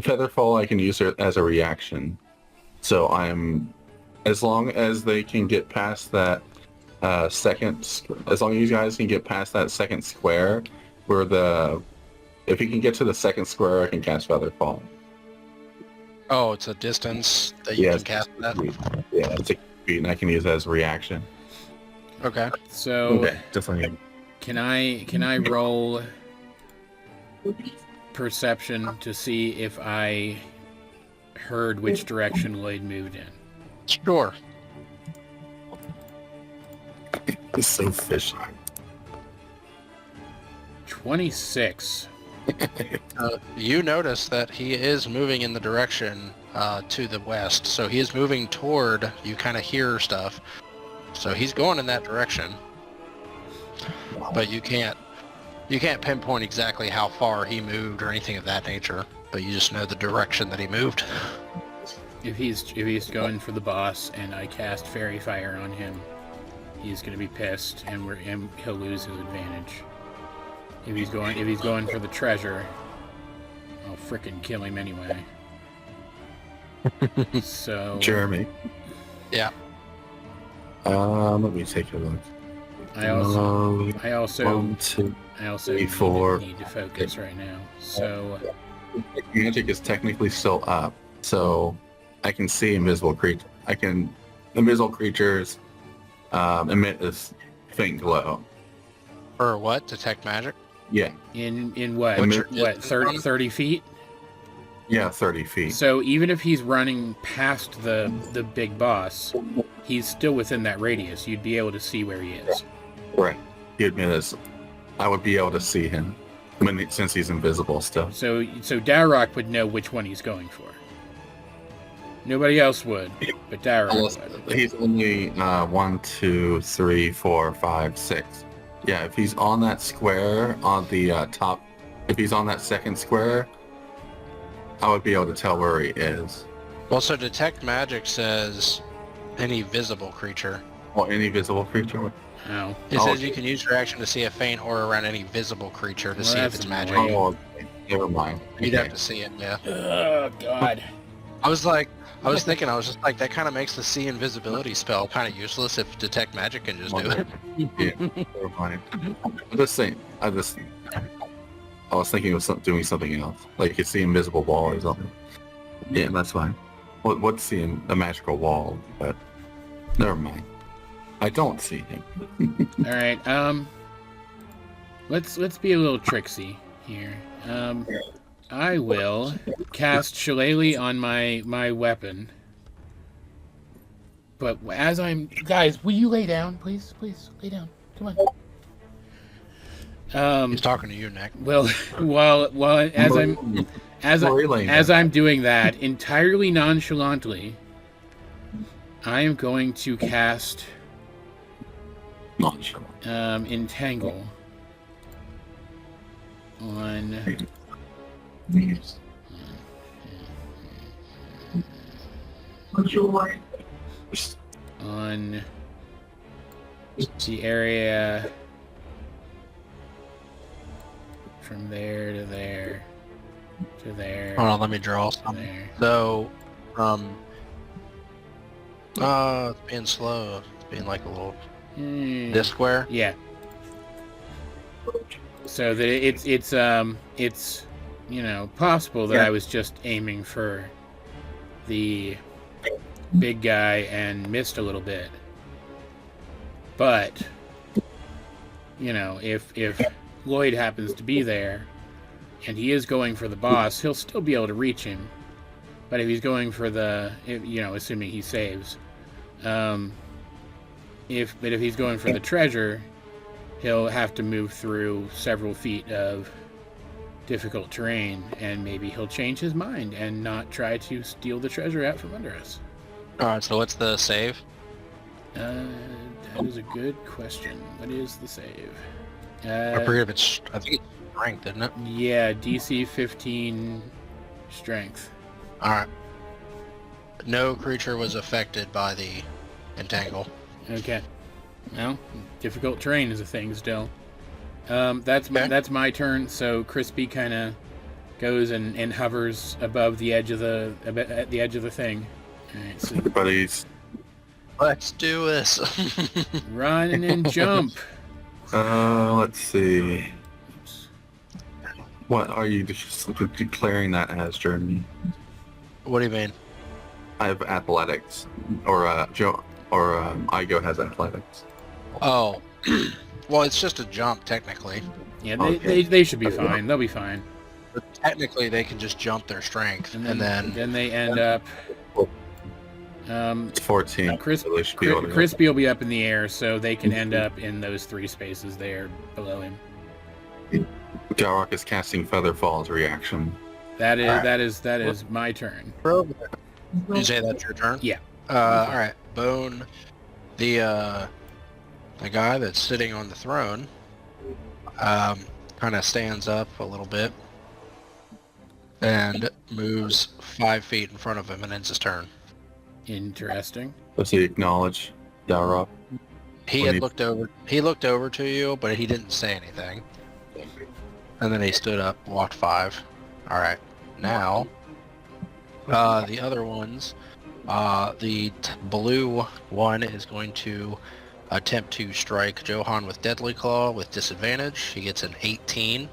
Featherfall I can use it as a reaction. So as long as they can get past that as long as you guys can get past that second square if you can get to the second square, I can cast Featherfall. Oh, it's a distance that you can cast that? Yeah, it's a feat, and I can use it as a reaction. Okay. So Okay, definitely. can I roll perception to see if I heard which direction Lloyd moved in? Sure. It's so fishy. 26. You notice that he is moving in the direction to the west. So he is moving toward, you kind of hear stuff. So he's going in that direction. But you can't pinpoint exactly how far he moved or anything of that nature. But you just know the direction that he moved. If he's going for the boss and I cast Fairy Fire on him, he's gonna be pissed and he'll lose his advantage. If he's going for the treasure, I'll frickin' kill him anyway. So Jeremy. Yeah. Let me take a look. I also 1, 2. need 4. to focus right now. So Magic is technically still up, so I can see invisible creatures. Invisible creatures emit this faint glow. Or what? Detect magic? Yeah. in what? What's What 30 feet? Yeah, 30 feet. So even if he's running past the big boss, he's still within that radius. You'd be able to see where he is. Right. He'd be this. I would be able to see him since he's invisible still. So Dowroc would know which one he's going for. Nobody else would, but Dowroc would. He's only 1, 2, 3, 4, 5, 6. Yeah, if he's on that square on the top, if he's on that second square, I would be able to tell where he is. Well, so detect magic says any visible creature. Or any visible creature. Oh. It says you can use your action to see a faint aura around any visible creature to Well, see if that's it's magic. annoying. Oh, okay. Never mind. You'd Okay. have to see it, yeah. Oh God. I was thinking, that kind of makes the see invisibility spell kind of useless if detect magic can just do it. Yeah, never mind. I'm just saying. I was thinking of doing something else, like you could see invisible wall or something. Yeah, that's fine. What's seeing a magical wall? But never mind. I don't see him. All right. Let's be a little tricksy here. I will cast Shillelagh on my weapon. But as guys, will you lay down, please? Please lay down. Come on. He's talking to you, Nick. Well, while as I'm doing that entirely nonchalantly, I am going to cast Entangle on the area from there to there to there. Hold on, let me draw some. There. So, it's being slow. It's being like a little this square. Yeah. So that it's possible that I was just aiming for the big guy and missed a little bit. But if Lloyd happens to be there and he is going for the boss, he'll still be able to reach him. But if he's going for assuming he saves, if he's going for the treasure, he'll have to move through several feet of difficult terrain, and maybe he'll change his mind and not try to steal the treasure out from under us. Alright, so what's the save? That is a good question. What is the save? I forget if it's... I think it's strength, isn't it? Yeah, DC 15 strength. Alright. No creature was affected by the entangle. Okay. Well, difficult terrain is a thing still. That's my turn. So Crispy kind of goes and hovers above the edge of the thing. All right, so Everybody's... Let's do this. run and jump. let's see. What are you just declaring that as, Jeremy? What do you mean? I have athletics, or Joe, or Igo has athletics. Oh, well, it's just a jump technically. Yeah, Okay. they should be fine. They'll be fine. But technically, they can just jump their strength, and then they end up. It's 14. So they should be able to Crispy will be up in the air, so they can end up in those three spaces there below him. Dowroc is casting Featherfall's reaction. That is Alright. that is my turn. You say that's your turn? Yeah. All right. Bone, the guy that's sitting on the throne, kind of stands up a little bit and moves 5 feet in front of him and ends his turn. Interesting. Does he acknowledge Dowroc? He When had he- looked over. He looked over to you, but he didn't say anything. And then he stood up, walked 5. All right. Now, the other ones, the blue one is going to attempt to strike Johan with Deadly Claw with disadvantage. He gets an 18.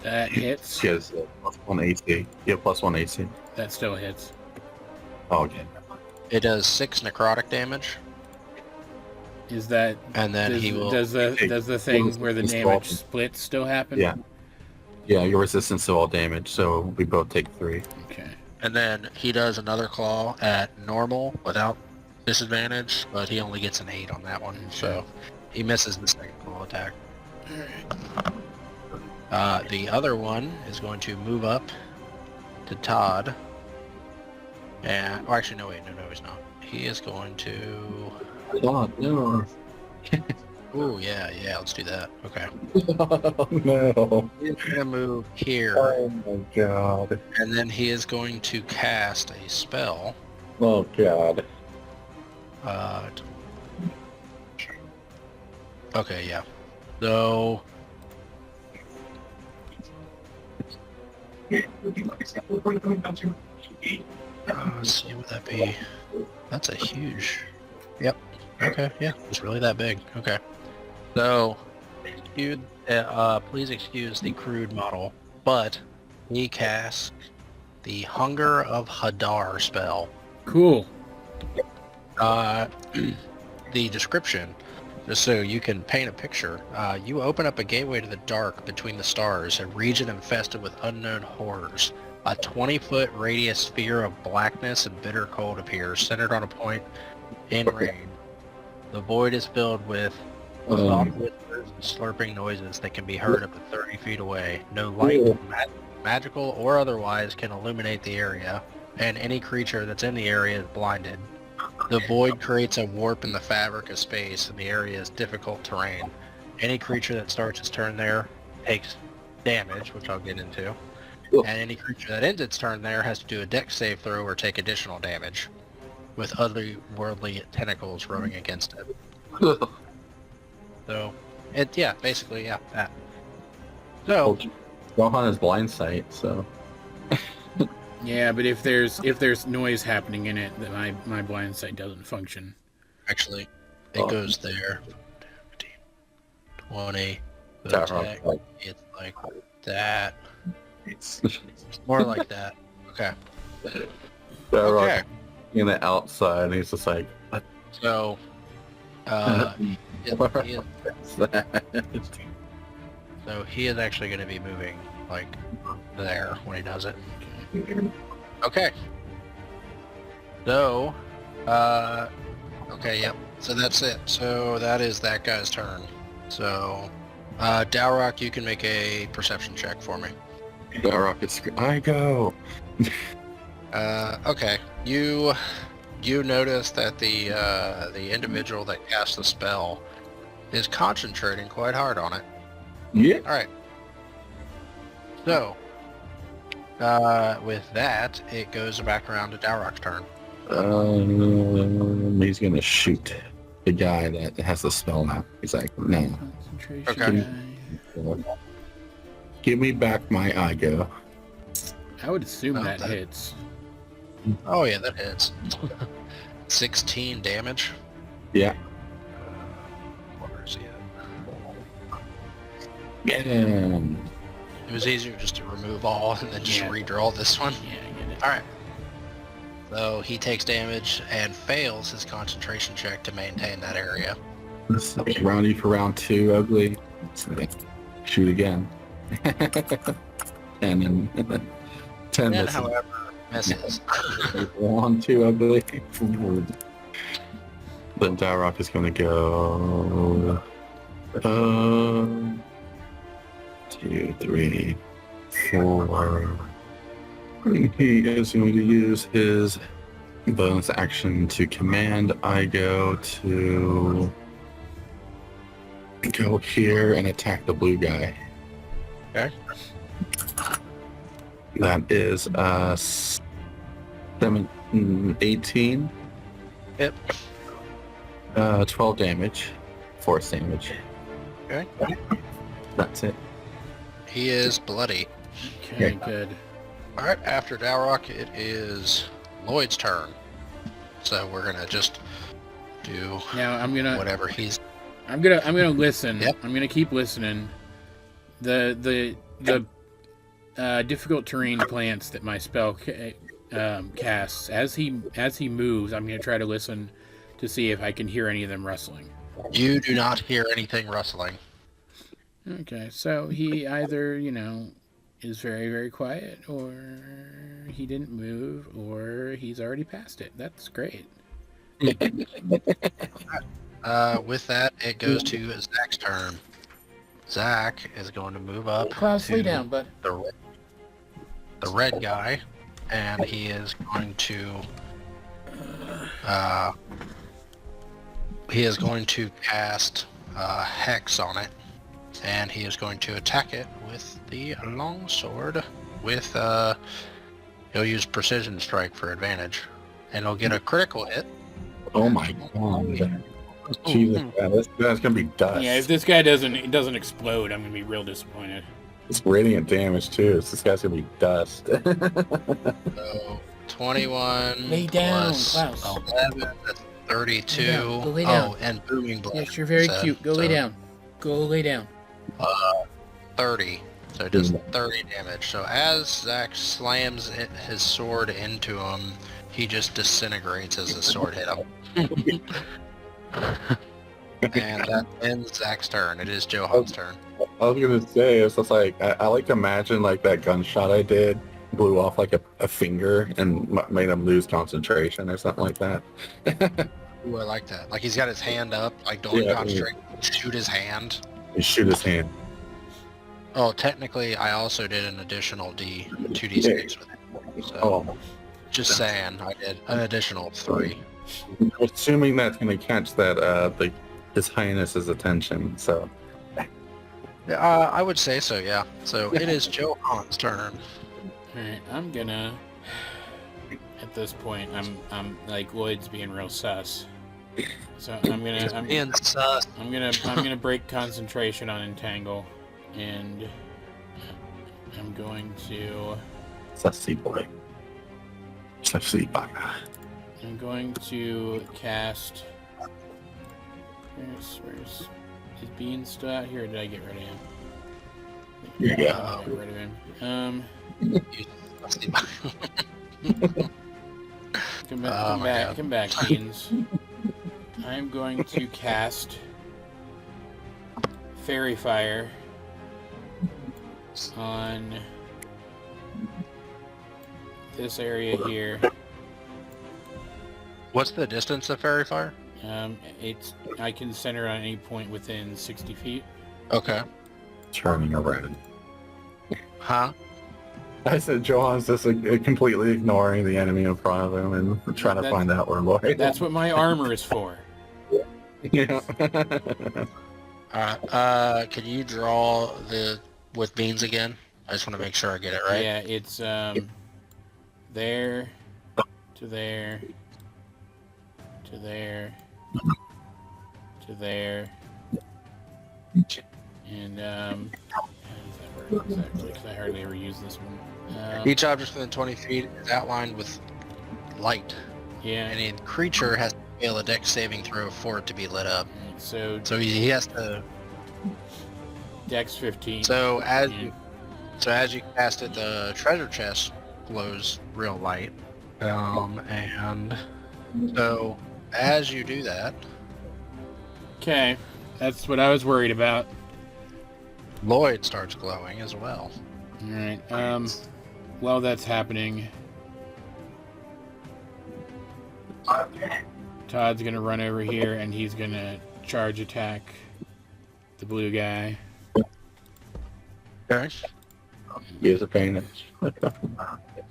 That hits. He has +1 AC. Yeah, +1 AC. That still hits. Oh, okay. It does 6 necrotic damage, Is that and then he will. does the thing where the He's damage falling. splits still happen? Yeah. Yeah, your resistance to all damage, so we both take 3. Okay. And then he does another claw at normal without disadvantage, but he only gets an 8 on that one, so he misses the second claw attack. The other one is going to move up to Todd. And, oh, actually, no, he's not. He is going to... Oh, no. Ooh, yeah, let's do that. Okay. Oh, no. He's going to move here, Oh, my God. and then he is going to cast a spell. Oh, God. Okay, yeah. So... let's see, would that be... That's a huge... Yep. Okay, yeah, it's really that big. Okay. So, please excuse the crude model, but he casts the Hunger of Hadar spell. Cool. The description, just so you can paint a picture, you open up a gateway to the dark between the stars, a region infested with unknown horrors. A 20-foot radius sphere of blackness and bitter cold appears, centered on a point in range. The void is filled with soft whispers slurping noises that can be heard up to 30 feet away. No light, magical or otherwise, can illuminate the area, and any creature that's in the area is blinded. The void creates a warp in the fabric of space, and the area is difficult terrain. Any creature that starts its turn there takes damage, which I'll get into. And any creature that ends its turn there has to do a dex save throw or take additional damage, with otherworldly tentacles roaming against it. So, basically, that. So, Johan has blind sight, so. Yeah, but if there's noise happening in it, then my blind sight doesn't function. Actually, it goes there. 20. Dowroc, like, It's like that. It's more like that. Okay. Dowroc Okay. in the outside, and he's just like, what? So, so he is actually going to be moving like there when he does it. Okay. So, okay, yep. So that's it. So that is that guy's turn. So, Dowroc, you can make a perception check for me. Dowroc is I go. Okay. You notice that the individual that cast the spell is concentrating quite hard on it. Yeah. All right. So, with that, it goes back around to Dowroc's turn. He's gonna shoot the guy that has the spell now. He's like, no. Concentration. Okay. Give me back my Igo. I would assume Oh, that that- hits. Oh yeah, that hits. 16 damage. Yeah. Where is he at? Get him. It was easier just to remove all and then just Yeah. redraw this one. Yeah, I get it. All right. So he takes damage and fails his concentration check to maintain that area. Roundy for round 2, ugly. Shoot again. And then 10 And misses. however, misses. 1, 2, ugly. Then Dowroc is going to go. 2, 3, 4. He is going to use his bonus action to command Igo to go here and attack the blue guy. Okay. That is 18. Yep. 12 damage. Force damage. Okay. That's it. He is bloody. Okay, Yeah. good. All right. After Dowroc, it is Lloyd's turn. So we're gonna just do Now I'm gonna whatever he's. I'm gonna listen. Yep. I'm gonna keep listening. The difficult terrain plants that my spell casts as he moves. I'm gonna try to listen to see if I can hear any of them rustling. You do not hear anything rustling. Okay, so he either is very very quiet, or he didn't move, or he's already past it. That's great. With that, it goes to Zack's turn. Zack is going to move up Klaus, lay to down, bud. the red guy, and he is going to cast Hex on it, and he is going to attack it with the longsword. With he'll use Precision Strike for advantage, and he'll get a critical hit. Oh my god. Jesus, man, that's gonna be dust. Yeah, if this guy doesn't explode, I'm gonna be real disappointed. It's radiant damage too. So this guy's gonna be dust. So 21 Lay down, plus Klaus. 11, that's 32. Lay down. Go lay down. Oh, and booming blast. Yes, you're very said, cute. Go lay down. Go lay down. 30. So it does 30 damage. So as Zack slams his sword into him, he just disintegrates as the sword hit him. And that ends Zack's turn. It is Johan's turn. I was gonna say, it's just like I like to imagine like that gunshot I did blew off like a finger and made him lose concentration or something like that. Ooh, I like that. Like he's got his hand up, like don't Yeah, concentrate, shoot his hand. You shoot his hand. Oh, technically, I also did an additional 2d6 with it. So, Oh, just saying, I did an additional 3. assuming that's going to catch that His Highness's attention. So I would say so, yeah. So it is Johan's turn. Alright, I'm gonna... At this point, I'm like, Lloyd's being real sus. So I'm gonna break concentration on Entangle, and I'm going to... Sassy boy. Sassy baka. I'm going to cast... Where's... Is Bean still out here, or did I get rid of him? Yeah. I got rid of him. Come back, Beans. I'm going to cast Fairy Fire on this area here. What's the distance of Fairy Fire? I can center it on any point within 60 feet. Okay. Turning around. Huh? I said Johan's just completely ignoring the enemy in front of him and trying to find out where Lloyd. That's what my armor is for. Yeah. Alright, can you draw with beans again? I just want to make sure I get it right. Yeah, it's there to there to there to there, and how does that work exactly? Because I hardly ever use this one. Each object within 20 feet is outlined with light. Yeah. And a creature has to fail a dex saving throw for it to be lit up. So he has to. Dex 15. So as you cast it, the treasure chest glows real light. And so as you do that, okay, that's what I was worried about. Lloyd starts glowing as well. All right. While that's happening, Todd's gonna run over here and he's gonna charge attack the blue guy. Okay. Use advantage.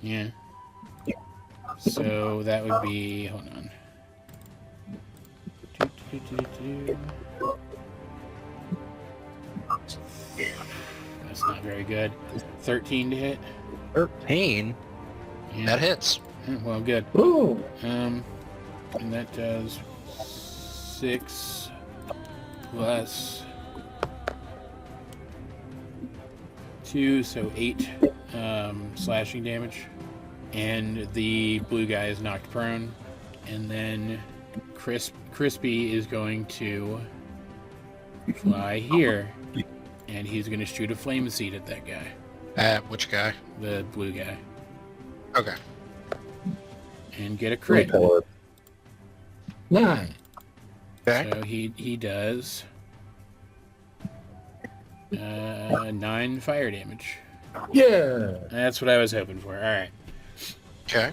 Yeah. So that would be, hold on. That's not very good. 13 to hit. 13? Yeah. That hits. Well, good. Ooh. And that does 6 plus 2, so 8 slashing damage. And the blue guy is knocked prone. And then Crispy is going to fly here. And he's going to shoot a flame seed at that guy. At which guy? The blue guy. Okay. And get a crit. 9. Okay. So he does 9 fire damage. Yeah. That's what I was hoping for. All right. Okay.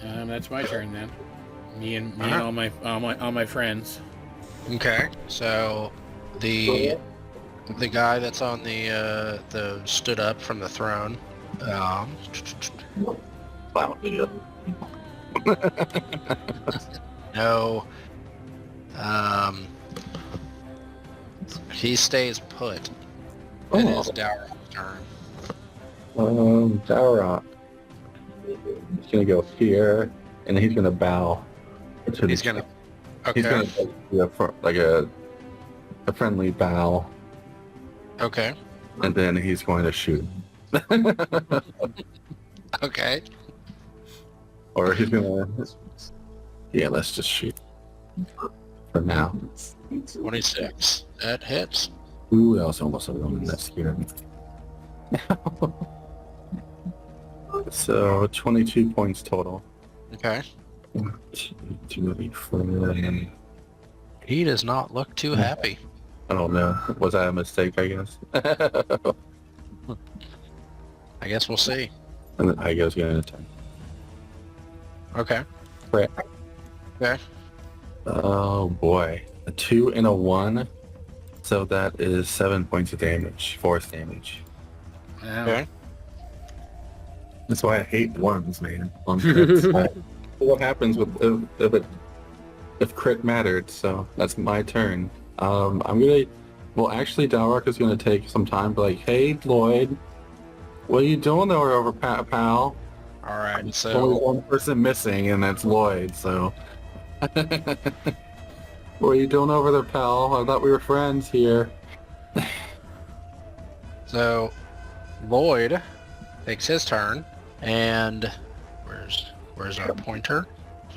That's my turn then. Me and all my friends. Okay. So the guy that's on the stood up from the throne. Wow. No. He stays put. It is Dowroc's turn. Dowroc. He's gonna go here, and he's gonna bow. He's gonna. Okay. He's gonna do a friendly bow, Okay. and then he's going to shoot. Okay. Or he's gonna. Yeah, let's just shoot. For now. 26. That hits. Ooh, that was almost a Roman. That scared me. So 22 points total. Okay. 1, 2, 3, 4. He does not look too happy. I don't know. Was that a mistake? I guess. I guess we'll see. And then I guess gonna attack. Okay. Crit. Okay. Oh boy, a 2 and a 1. So that is 7 points of damage, force damage. Wow. Okay. That's why I hate ones, man. On crits. What happens with if crit mattered? So that's my turn. I'm gonna. Well, actually, Dowroc is gonna take some time. Be like, hey, Lloyd, what are you doing over, pal? All right. Only So one person missing, and that's Lloyd. So, what are you doing over there, pal? I thought we were friends here. so Lloyd takes his turn, and where's our pointer?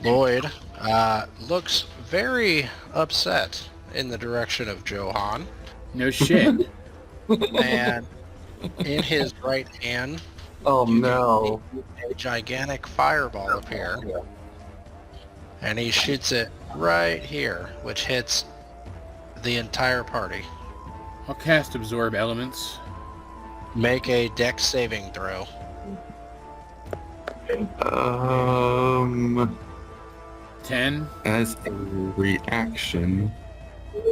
Lloyd looks very upset in the direction of Johan, No shit. and in his right hand, Oh no! a gigantic fireball appear, and he shoots it right here, which hits the entire party. I'll cast Absorb Elements. Make a dex saving throw. 10. As a reaction,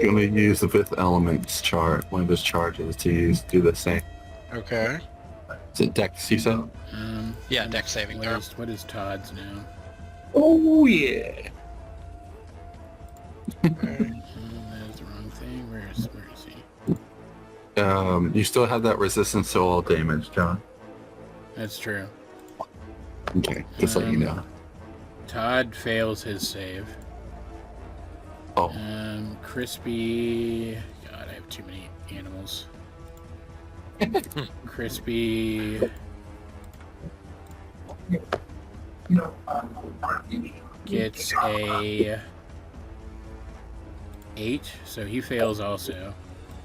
gonna use the fifth elements chart, one of his charges, to do the same. Okay. Is it Dex, you said? Yeah, dex saving throw. What is Todd's now? Oh yeah. That is the wrong thing. Where is he? You still have that resistance to all damage, John. That's true. Okay, just let you know. Todd fails his save. Oh, Crispy. God, I have too many animals. Crispy gets a 8, so he fails also.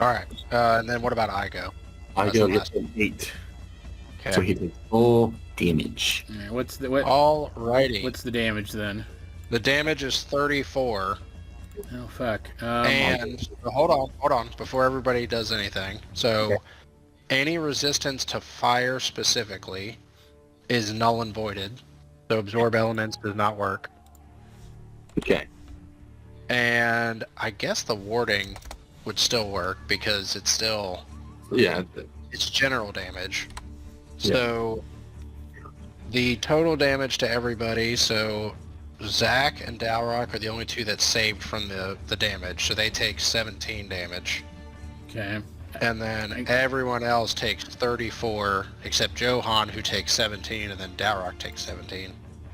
All right. And then what about Igo? I That's go the get last an 8, Okay. so he takes full damage. All right, what's Alrighty. the damage then? The damage is 34. Oh fuck. And hold on, before everybody does anything. So, any resistance to fire specifically is null and voided. So absorb elements does not work. Okay. And I guess the warding would still work because it's still Yeah. it's general damage. So the total damage to everybody, so Zack and Dowroc are the only two that saved from the damage, so they take 17 damage. okay. And then everyone else takes 34, except Johan, who takes 17, and then Dowroc takes 17.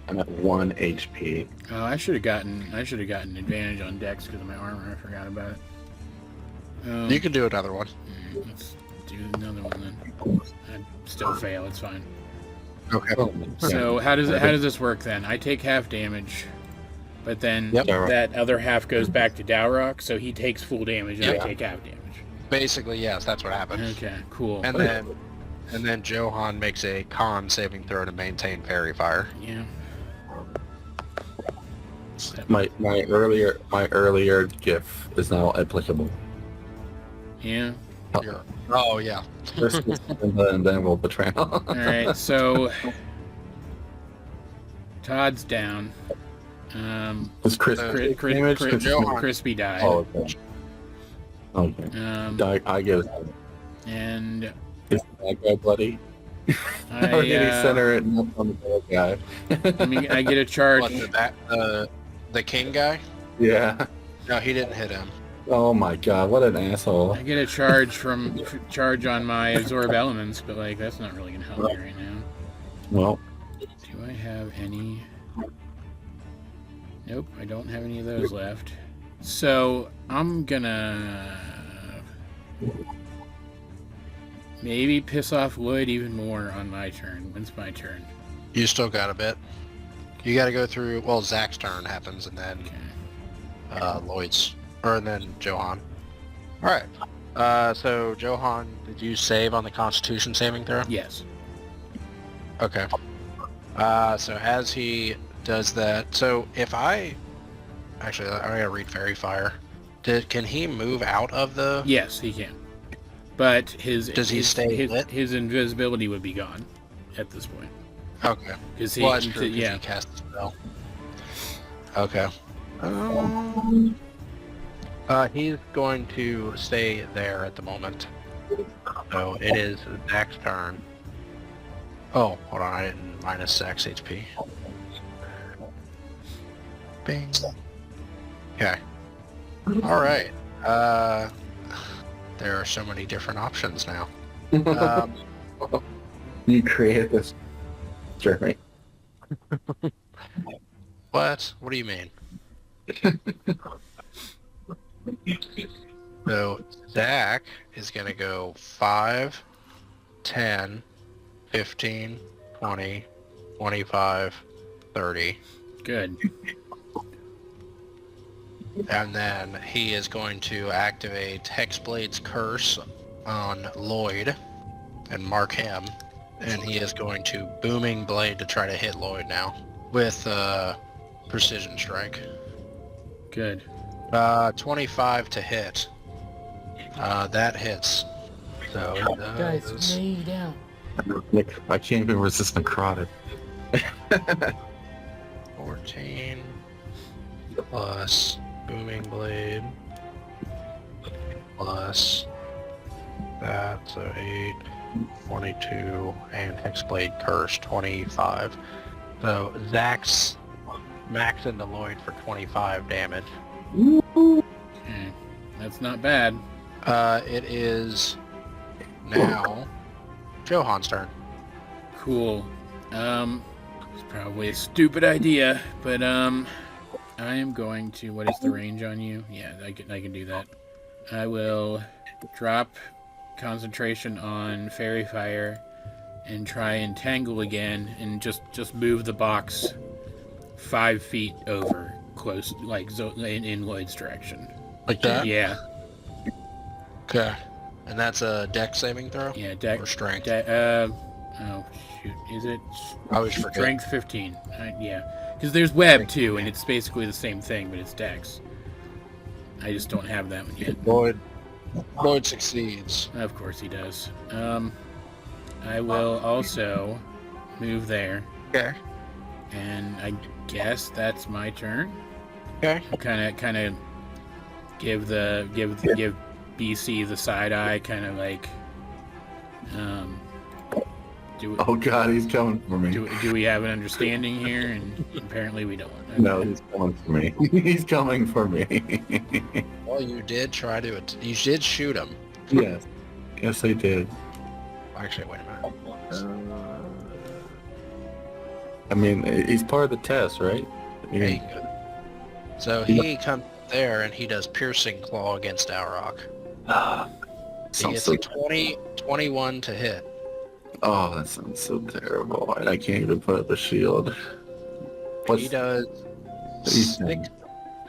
I'm at 1 HP. Oh, I should have gotten advantage on Dex because of my armor. I forgot about it. You can do another one. Let's do another one then. I still fail. It's fine. Okay. So how does this work then? I take half damage, but then Yep. that other half goes back to Dowroc, so he takes full damage and I Yeah. take half damage. Basically, yes, that's what happened. Okay, cool. And then Johan makes a con saving throw to maintain fairy fire. Yeah. My earlier GIF is now applicable. Yeah. Oh yeah. First, and then we'll Betrayal. All right. So Todd's down. Is Chris damage? Crispy died. Oh, okay. Okay. I get it. And Is that guy bloody? Or did he center it on the bad guy? I get a charge. What, the king guy? Yeah. No, he didn't hit him. Oh my god, what an asshole. I get a charge on my absorb elements, but like that's not really gonna help me right now. Well, Do I have any? Nope, I don't have any of those left. So I'm gonna maybe piss off Lloyd even more on my turn. When's my turn? You still got a bit. You got to go through. Well, Zack's turn happens, and then Lloyd's, and then Johan. All right. So Johan, did you save on the Constitution saving throw? Yes. Okay. So as he does that, so if I gotta read Fairy Fire. Can he move out of the? Yes, he can. But Does he stay lit? His invisibility would be gone at this point. Okay. Because Well, that's true, 'cause yeah. he cast the spell. Okay. He's going to stay there at the moment. So it is Zack's turn. Oh, hold on, I didn't minus Zack's HP. Bing. Okay. Alright. There are so many different options now. You created this journey. What? What do you mean? So Zack is going to go 5, 10, 15, 20, 25, 30. Good. And then he is going to activate Hexblade's Curse on Lloyd and mark him. And he is going to Booming Blade to try to hit Lloyd now with Precision Strike. Good. 25 to hit. That hits. So it does. Guys, lay down. Nick, I can't even resist necrotic. 14 plus Booming Blade plus that, so 8, 22, and Hexblade Curse 25. So Zack's max into Lloyd for 25 damage. Okay. That's not bad. It is now Johan's turn. Cool. It's probably a stupid idea, but I am going to. What is the range on you? Yeah, I can do that. I will drop concentration on Fairy Fire and try and tangle again, and just move the box 5 feet over, close, like in Lloyd's direction. Like that? Yeah. Okay. And that's a dex saving throw? Yeah. Deck Or strength? Oh shoot! Is it? I always forget. Strength 15. Yeah, because there's web too, and it's basically the same thing, but it's dex. I just don't have that one yet. Lloyd succeeds. Of course he does. I will also move there, Okay. and I guess that's my turn. Okay. Kind of give BC the side eye, kind of like Oh god, he's coming for me. do we have an understanding here? And apparently we don't. Okay. No, he's coming for me. He's coming for me. Well, you did try to... You did shoot him. Yes. Yes, I did. Actually, wait a minute. I mean, he's part of the test, right? There you go. So he comes there and he does Piercing Claw against Dowroc. He Sounds gets so... a 21 to hit. Oh, that sounds so terrible. And I can't even put up a shield. He does... He's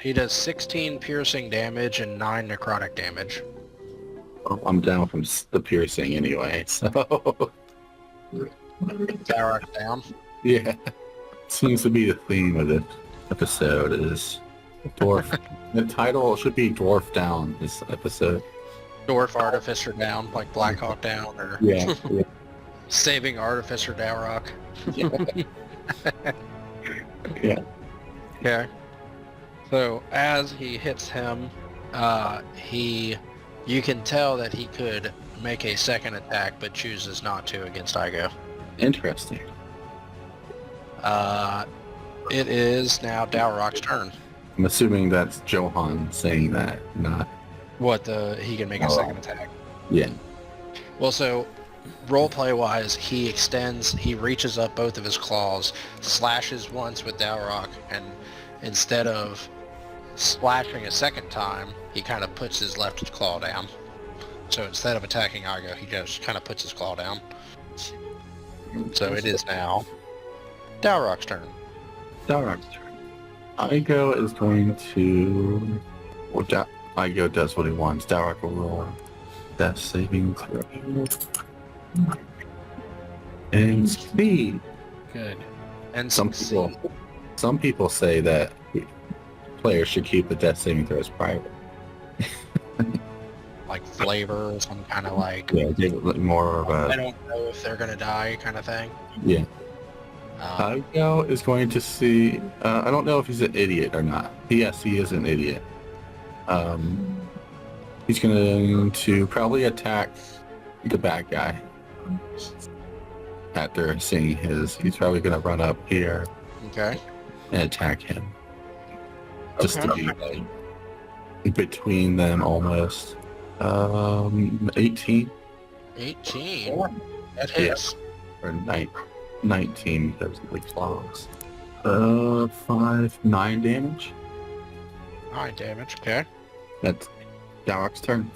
He does 16 piercing damage and 9 necrotic damage. Oh, I'm down from the piercing anyway, so... Dowroc down. Yeah. Seems to be the theme of the episode is Dwarf. The title should be Dwarf Down, this episode. Dwarf Artificer down, like Black Hawk down, or Yeah. Yeah. Saving Artificer Dowroc. Yeah. Okay. So as he hits him, you can tell that he could make a second attack, but chooses not to against Igo. Interesting. It is now Dowroc's turn. I'm assuming that's Johan saying that, not... He can make a second attack. Yeah. Well, so roleplay wise, he reaches up both of his claws, slashes once with Dowroc, and instead of slashing a second time, he kind of puts his left claw down. So instead of attacking Igo, he just kind of puts his claw down. So it is now Dowroc's turn. Dowroc's turn. Igo is going to... Well, Igo does what he wants. Dowroc will roll that saving throw. And speed. Good. And Some people say that players should keep the death saving throws private. like flavor, some kind of like... Yeah, give it more of I a... don't know if they're going to die kind of thing. Yeah. Igo is going to see... I don't know if he's an idiot or not. Yes, he is an idiot. He's going to probably attack the bad guy. After seeing he's probably going to run up here Okay. and attack him. Just Okay. to be like between them almost. 18 18. That hits. or 19 because of the claws. 9 damage. 9 damage. Okay. That's Dowroc's turn.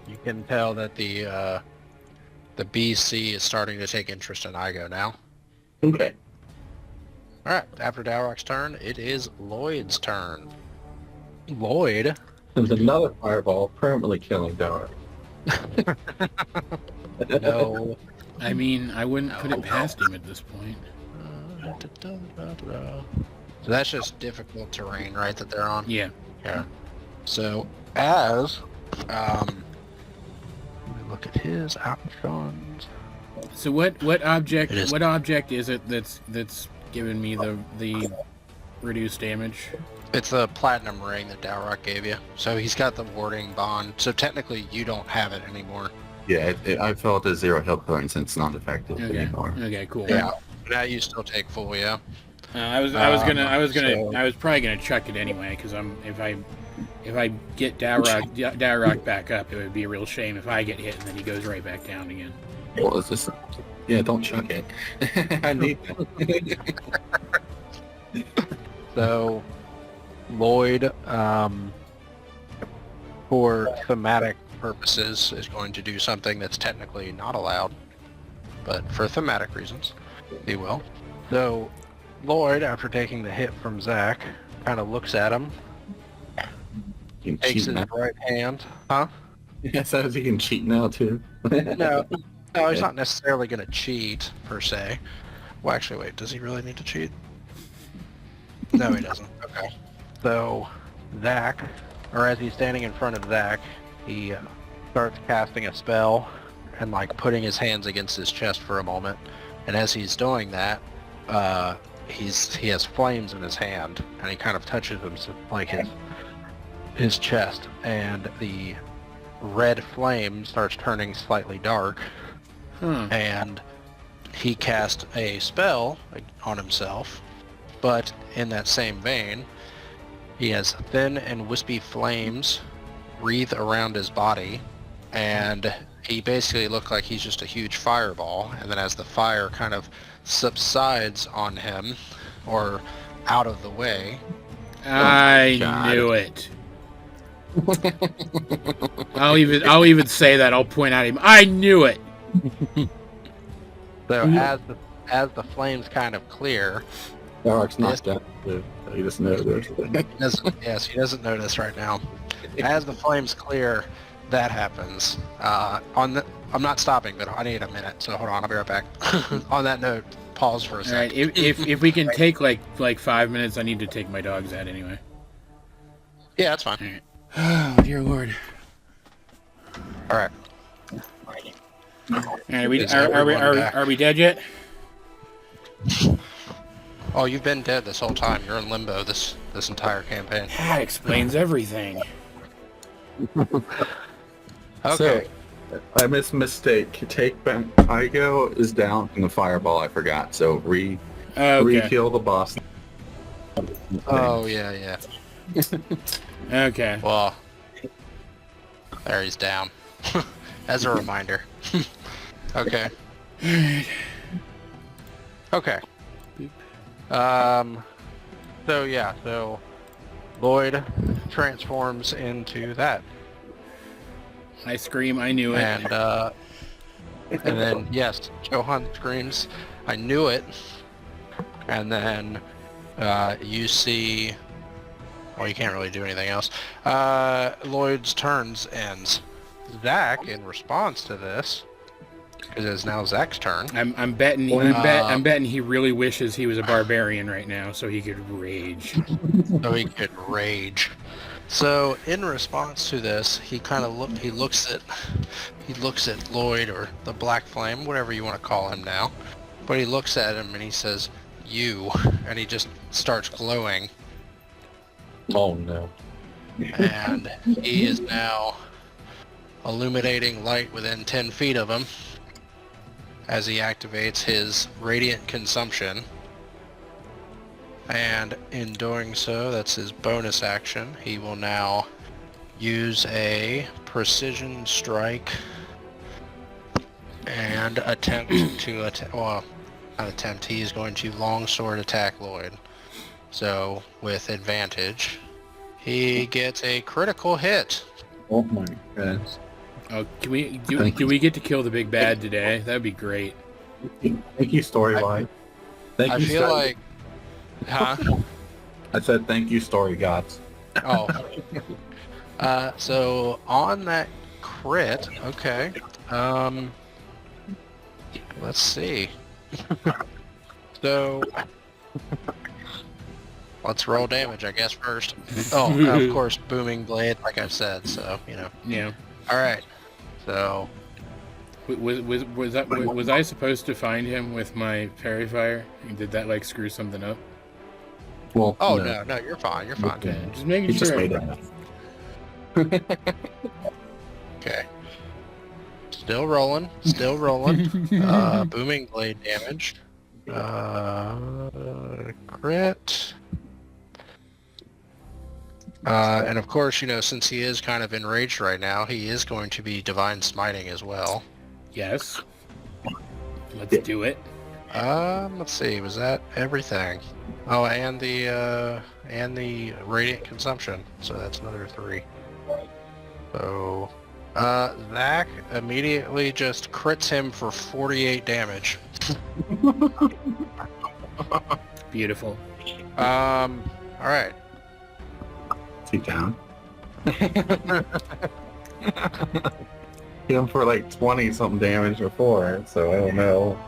You can tell that the BC is starting to take interest in Igo now. Okay. All right. After Dowroc's turn, it is Lloyd's turn. Lloyd. There's another fireball permanently killing Dowroc. No. I mean, I wouldn't put it past him at this point. So that's just difficult terrain, right? That they're on. Yeah. Yeah. So as let me look at his options. So what object It is- what object is it that's giving me the reduced damage? It's the platinum ring that Dowroc gave you. So he's got the warding bond. So technically you don't have it anymore. Yeah, I felt a 0 health point since it's not effective Okay. anymore. Okay, cool. Yeah. Now you still take full, yeah. I was probably gonna chuck it anyway because if I get Dowroc back up, it would be a real shame if I get hit and then he goes right back down again. Well, it's just, yeah, don't chuck it. I need So Lloyd, for thematic purposes, is going to do something that's technically not allowed, but for thematic reasons, he will. So Lloyd, after taking the hit from Zack, kind of looks at him, You can takes cheat his now. right hand. Huh? Yes, so he can cheat now too. No, no, he's not necessarily going to cheat, per se. Well, actually, wait, does he really need to cheat? No, he doesn't. Okay. So, Zack, or as he's standing in front of Zack, he starts casting a spell and, like, putting his hands against his chest for a moment. And as he's doing that, he has flames in his hand, and he kind of touches him, like, his chest, and the red flame starts turning slightly dark, and he casts a spell on himself, but in that same vein, he has thin and wispy flames wreathe around his body, and he basically looks like he's just a huge fireball, and then as the fire kind of subsides on him, or out of the way... I knew it. I'll even say that. I'll point at him. I knew it. So as the flames kind of clear, Dowroc's knocked out too. So he just knows. he doesn't notice right now. As the flames clear, that happens. I'm not stopping, but I need a minute, so hold on, I'll be right back. On that note, pause for a All right. second. If we can take like 5 minutes, I need to take my dogs out anyway. Yeah, that's fine. Oh dear Lord. All right. Are we Is everyone back? are we dead yet? Oh, you've been dead this whole time. You're in limbo this entire campaign. That explains everything. Okay. So, I made a mistake. Take back. Igo is down from the fireball. I forgot. So Okay. re-kill the boss. Oh yeah. Okay. Well, there he's down. As a reminder. Okay. Okay. So Lloyd transforms into that, I scream. I knew it. and then yes, Johan screams, "I knew it!" And then you see. Well, you can't really do anything else. Lloyd's turns ends. Zack, in response to this, because it's now Zack's turn. I'm betting he really wishes he was a barbarian right now so he could rage. So he could rage. So in response to this, he kind of looks at Lloyd, or the Black Flame, whatever you want to call him now. But he looks at him and he says, "You," and he just starts glowing. Oh no. and he is now illuminating light within 10 feet of him as he activates his radiant consumption. And in doing so, that's his bonus action. He will now use a precision strike and attempt to well, not attempt. He is going to longsword attack Lloyd. So with advantage, he gets a critical hit. Oh my goodness. Oh, can we get to kill the big bad today? That'd be great. Thank you, storyline. Thank I you. feel like, huh? I said thank you, story gods. Oh. So on that crit, okay. Let's see. So let's roll damage, I guess, first. Oh, of course, booming blade, like I said. So Yeah. All right. So Was I supposed to find him with my fairy fire? Did that like screw something up? Well, oh no, you're fine. You're fine. Okay, just making He just sure. made it. Okay. Still rolling. Booming blade damage. Crit. And of course, since he is kind of enraged right now, he is going to be divine smiting as well. Yes. Let's do it. Let's see. Was that everything? Oh, and the radiant consumption. So that's another 3. So, Zack immediately just crits him for 48 damage. Beautiful. All right. Sit down. Hit him for like 20 something damage before, so I don't know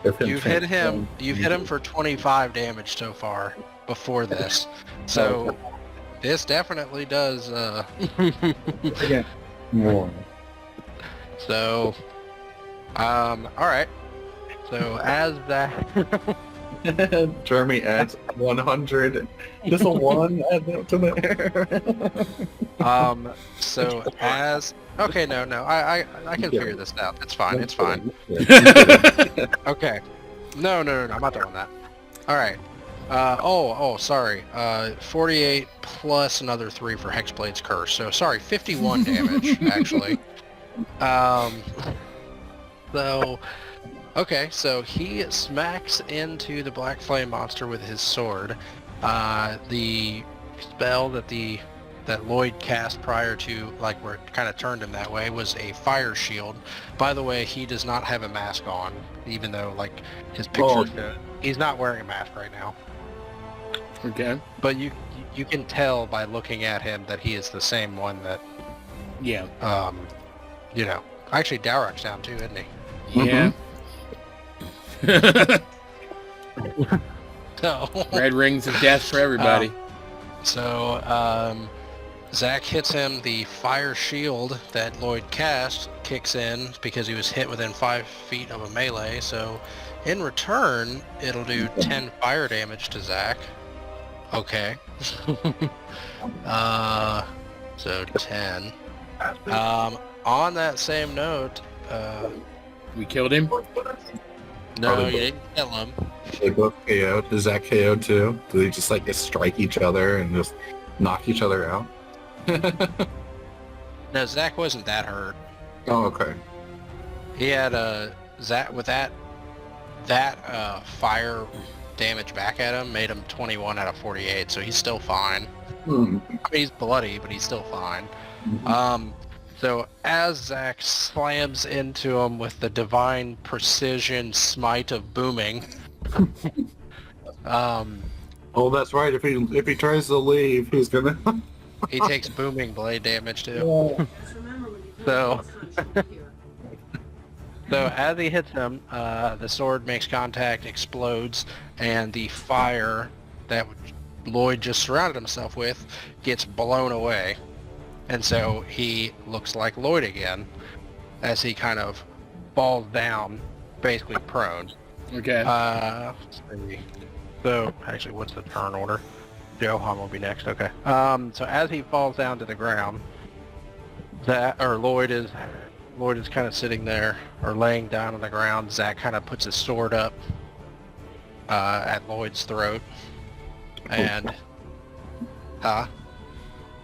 if You've hit him for 25 damage so far before this. So this definitely does Again, more. So all right. So as that Jeremy adds 100. Just a 1 add to the so as okay, no, I can figure this out. It's fine. Okay. No, I'm not doing that. All right. Sorry. 48 plus another 3 for Hexblade's Curse. So sorry, 51 damage actually. So okay, so he smacks into the Black Flame monster with his sword. The spell that Lloyd cast prior to, like, where it kind of turned him that way, was a fire shield. By the way, he does not have a mask on, even though, like, his picture, he's not wearing a mask right now. Okay. But you can tell by looking at him that he is the same one that, Yeah. Actually, Dowroc's down too, isn't he? Yeah. So Red rings of death for everybody. Zack hits him. The fire shield that Lloyd cast kicks in because he was hit within 5 feet of a melee. So in return, it'll do 10 fire damage to Zack. Okay. So 10. On that same note, We killed him. no, you didn't kill him. They both KO'd. Does that KO too? Do they just like strike each other and just knock each other out? No, Zack wasn't that hurt. Oh, okay. He had Zack with that fire damage back at him made him 21 out of 48, so he's still fine. I mean, he's bloody, but he's still fine. So as Zack slams into him with the divine precision smite of booming, Oh, that's right. If he tries to leave, he's gonna. he takes booming blade damage too. So as he hits him, the sword makes contact, explodes, and the fire that Lloyd just surrounded himself with gets blown away. And so he looks like Lloyd again as he kind of falls down, basically prone. Okay. Let's see. So, actually, what's the turn order? Johan will be next. Okay. So as he falls down to the ground, Lloyd is kind of sitting there or laying down on the ground. Zack kind of puts his sword up at Lloyd's throat, and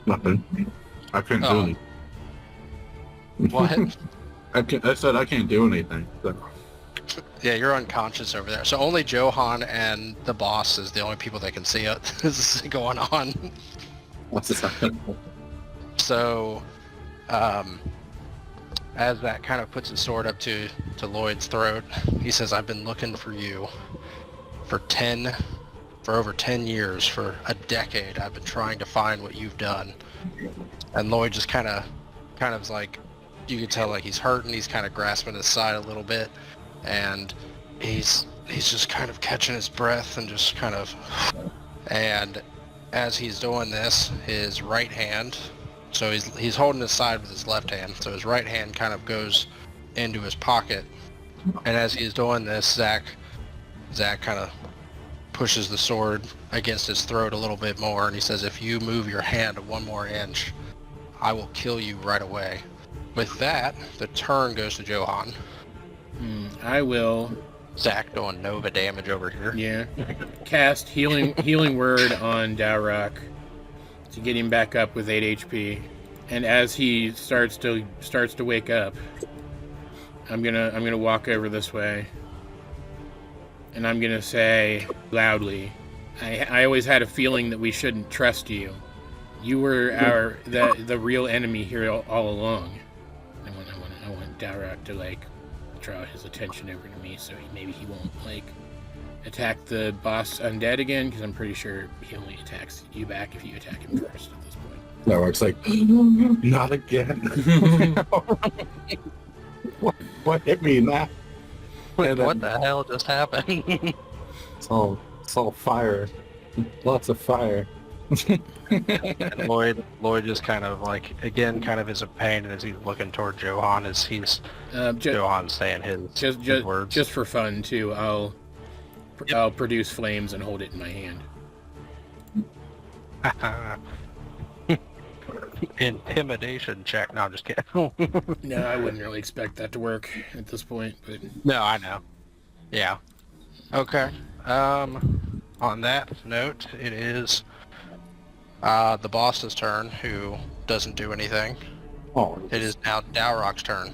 Nothing. I couldn't do anything. What? I said I can't do anything. So. Yeah, you're unconscious over there. So only Johan and the boss is the only people that can see it. This is going on. What's this happening? So, as that kind of puts his sword up to Lloyd's throat, he says, "I've been looking for you for over 10 years, for a decade. I've been trying to find what you've done." And Lloyd just kind of is like, you can tell like he's hurting. He's kind of grasping his side a little bit, and he's just kind of catching his breath and just kind of, and as he's doing this, his right hand, so he's holding his side with his left hand, so his right hand kind of goes into his pocket, and as he's doing this, Zack kind of pushes the sword against his throat a little bit more, and he says, "If you move your hand 1 more inch, I will kill you right away." With that, the turn goes to Johan. I will. Zack doing Nova damage over here. Yeah. Cast healing word on Dowroc to get him back up with 8 HP. And as he starts to wake up, I'm gonna walk over this way, and I'm gonna say loudly, I always had a feeling that we shouldn't trust you. You were the real enemy here all along. I want Dowroc to like draw his attention over to me, so maybe he won't like attack the boss undead again, because I'm pretty sure he only attacks you back if you attack him first at this point. Dowroc's like, not again. What hit me in that? What the hell just happened? It's all fire. Lots of fire. And Lloyd just kind of like, again, kind of is a pain as he's looking toward Johan as he's Johan's saying his words. Just for fun too, I'll produce flames and hold it in my hand. Intimidation check. No, I'm just kidding. No, I wouldn't really expect that to work at this point, but No, I know. Yeah. Okay. On that note, it is the boss's turn, who doesn't do anything. Oh, It is now Dowroc's turn.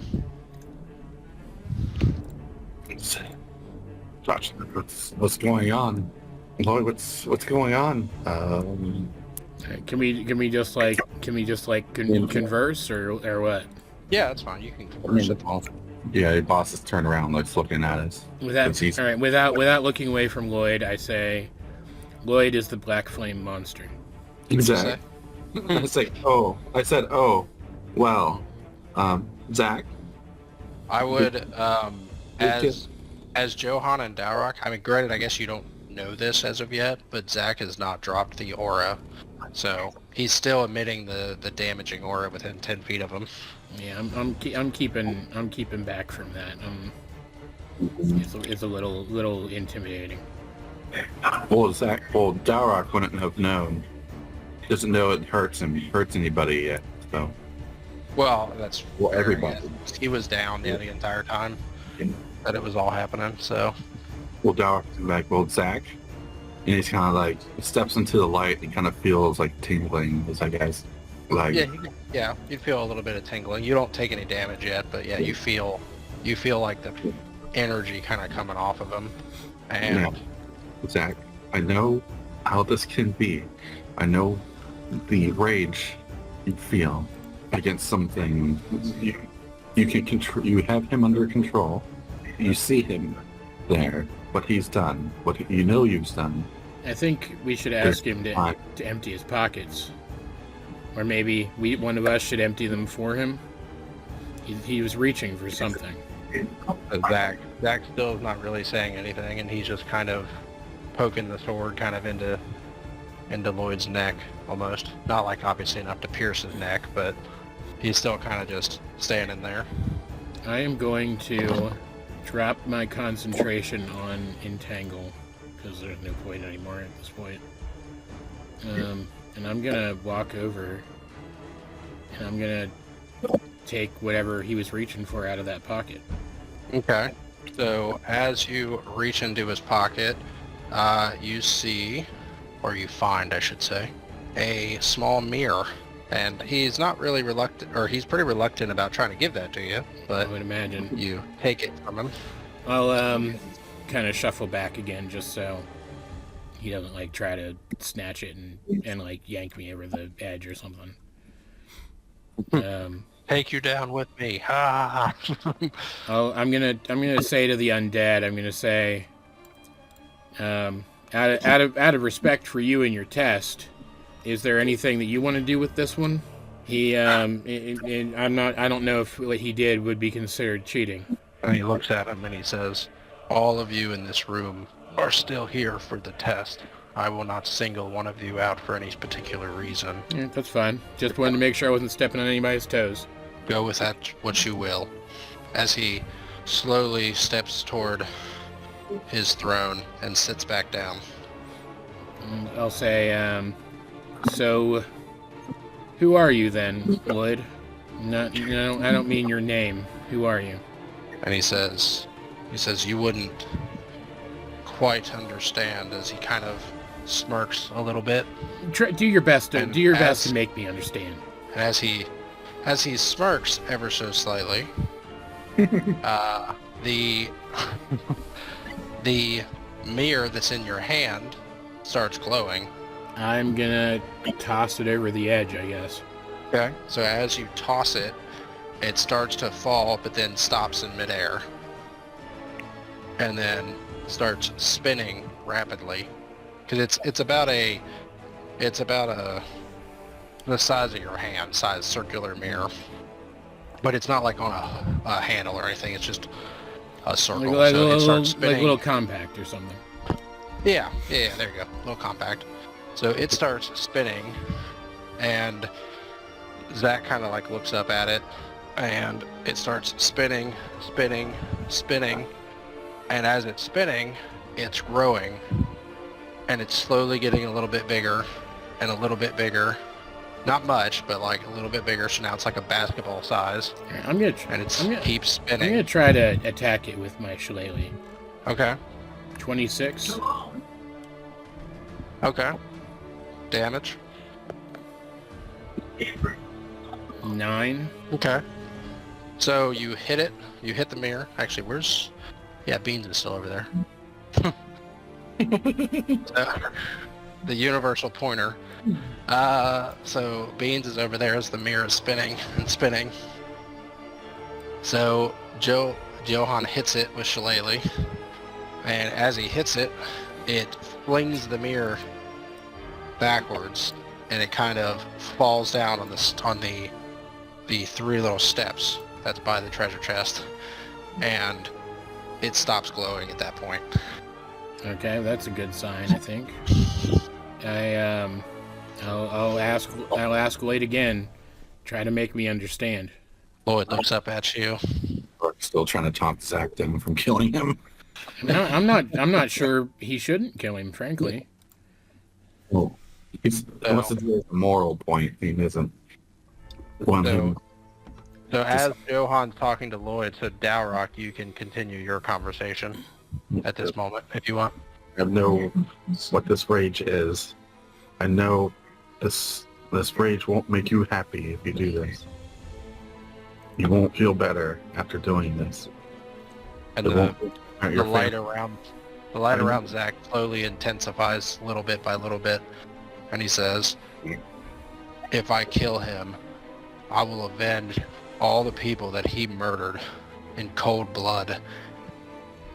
Josh, what's going on? Lloyd, what's going on? can we just converse or what? Yeah, that's fine. You can converse it. Yeah, the boss is turned around, looks looking at us. Without looking away from Lloyd, I say, Lloyd is the black flame monster. Zack. I said, well, Zack. I would, as Johan and Dowroc, I mean, granted, I guess you don't know this as of yet, but Zack has not dropped the aura, so he's still emitting the damaging aura within 10 feet of him. Yeah, I'm keeping back from that. It's a little intimidating. Well, Dowroc wouldn't have known. He doesn't know it hurts anybody yet, so. Well, that's fair, everybody. yeah. He was down the entire time that it was all happening, so. Well, Dowroc's like, well, Zack, and he's kind of like, steps into the light and kind of feels like tingling, I guess. Like, yeah, you feel a little bit of tingling. You don't take any damage yet, but yeah, you feel like the energy kind of coming off of him. And yeah. Zack, I know how this can be. I know the rage you feel against something. You can control. You have him under control. You see him there. What he's done. What you know you've done. I think we should ask him to empty his pockets, or maybe one of us should empty them for him. He was reaching for something. Zack still is not really saying anything, and he's just kind of poking the sword kind of into Lloyd's neck, almost. Not like obviously enough to pierce his neck, but he's still kind of just standing there. I am going to drop my concentration on Entangle, because there's no point anymore at this point. And I'm gonna walk over, and I'm gonna take whatever he was reaching for out of that pocket. Okay. So as you reach into his pocket, you see, or you find, I should say, a small mirror. And he's not really reluctant, or he's pretty reluctant about trying to give that to you, I but would imagine. you take it from him. I'll kind of shuffle back again just so he doesn't like try to snatch it and like yank me over the edge or something. Take you down with me. Ha! I'm gonna say to the undead, I'm gonna say, out of respect for you and your test, is there anything that you want to do with this one? He I don't know if what he did would be considered cheating. And he looks at him and he says, all of you in this room are still here for the test. I will not single one of you out for any particular reason. Yeah, that's fine. Just wanted to make sure I wasn't stepping on anybody's toes. Go with that what you will. As he slowly steps toward his throne and sits back down. And I'll say, so who are you then, Lloyd? I don't mean your name. Who are you? And he says, you wouldn't quite understand, as he kind of smirks a little bit. Do your best to And best to make me understand. And as he smirks ever so slightly, the mirror that's in your hand starts glowing. I'm gonna toss it over the edge, I guess. Okay. So as you toss it, it starts to fall, but then stops in midair, and then starts spinning rapidly. Because it's about the size of your hand, size circular mirror, but it's not like on a handle or anything. It's just a circle. So it starts spinning. Like a little compact or something. Yeah, there you go. A little compact. So it starts spinning, and Zack kind of like looks up at it, and it starts spinning, and as it's spinning, it's growing, and it's slowly getting a little bit bigger, and a little bit bigger. Not much, but like a little bit bigger, so now it's like a basketball size. And it keeps spinning. I'm gonna try to attack it with my shillelagh. Okay. 26. Okay. Damage. 9. Okay. So you hit it. You hit the mirror. Actually, Beans is still over there. The universal pointer. So Beans is over there as the mirror is spinning and spinning. So Johan hits it with shillelagh, and as he hits it, it flings the mirror backwards, and it kind of falls down on the 3 little steps that's by the treasure chest, and it stops glowing at that point. Okay, that's a good sign, I think. I'll ask Lloyd again. Try to make me understand. Lloyd looks up at you. Still trying to talk Zack down from killing him. No, I'm not sure he shouldn't kill him, frankly. Well, unless it's a moral point, he doesn't want him. So as Johan's talking to Lloyd, so Dowroc, you can continue your conversation at this moment if you want. I know what this rage is. I know this rage won't make you happy if you do this. You won't feel better after doing this. And the light around Zack slowly intensifies little bit by little bit, and he says, "If I kill him, I will avenge all the people that he murdered in cold blood."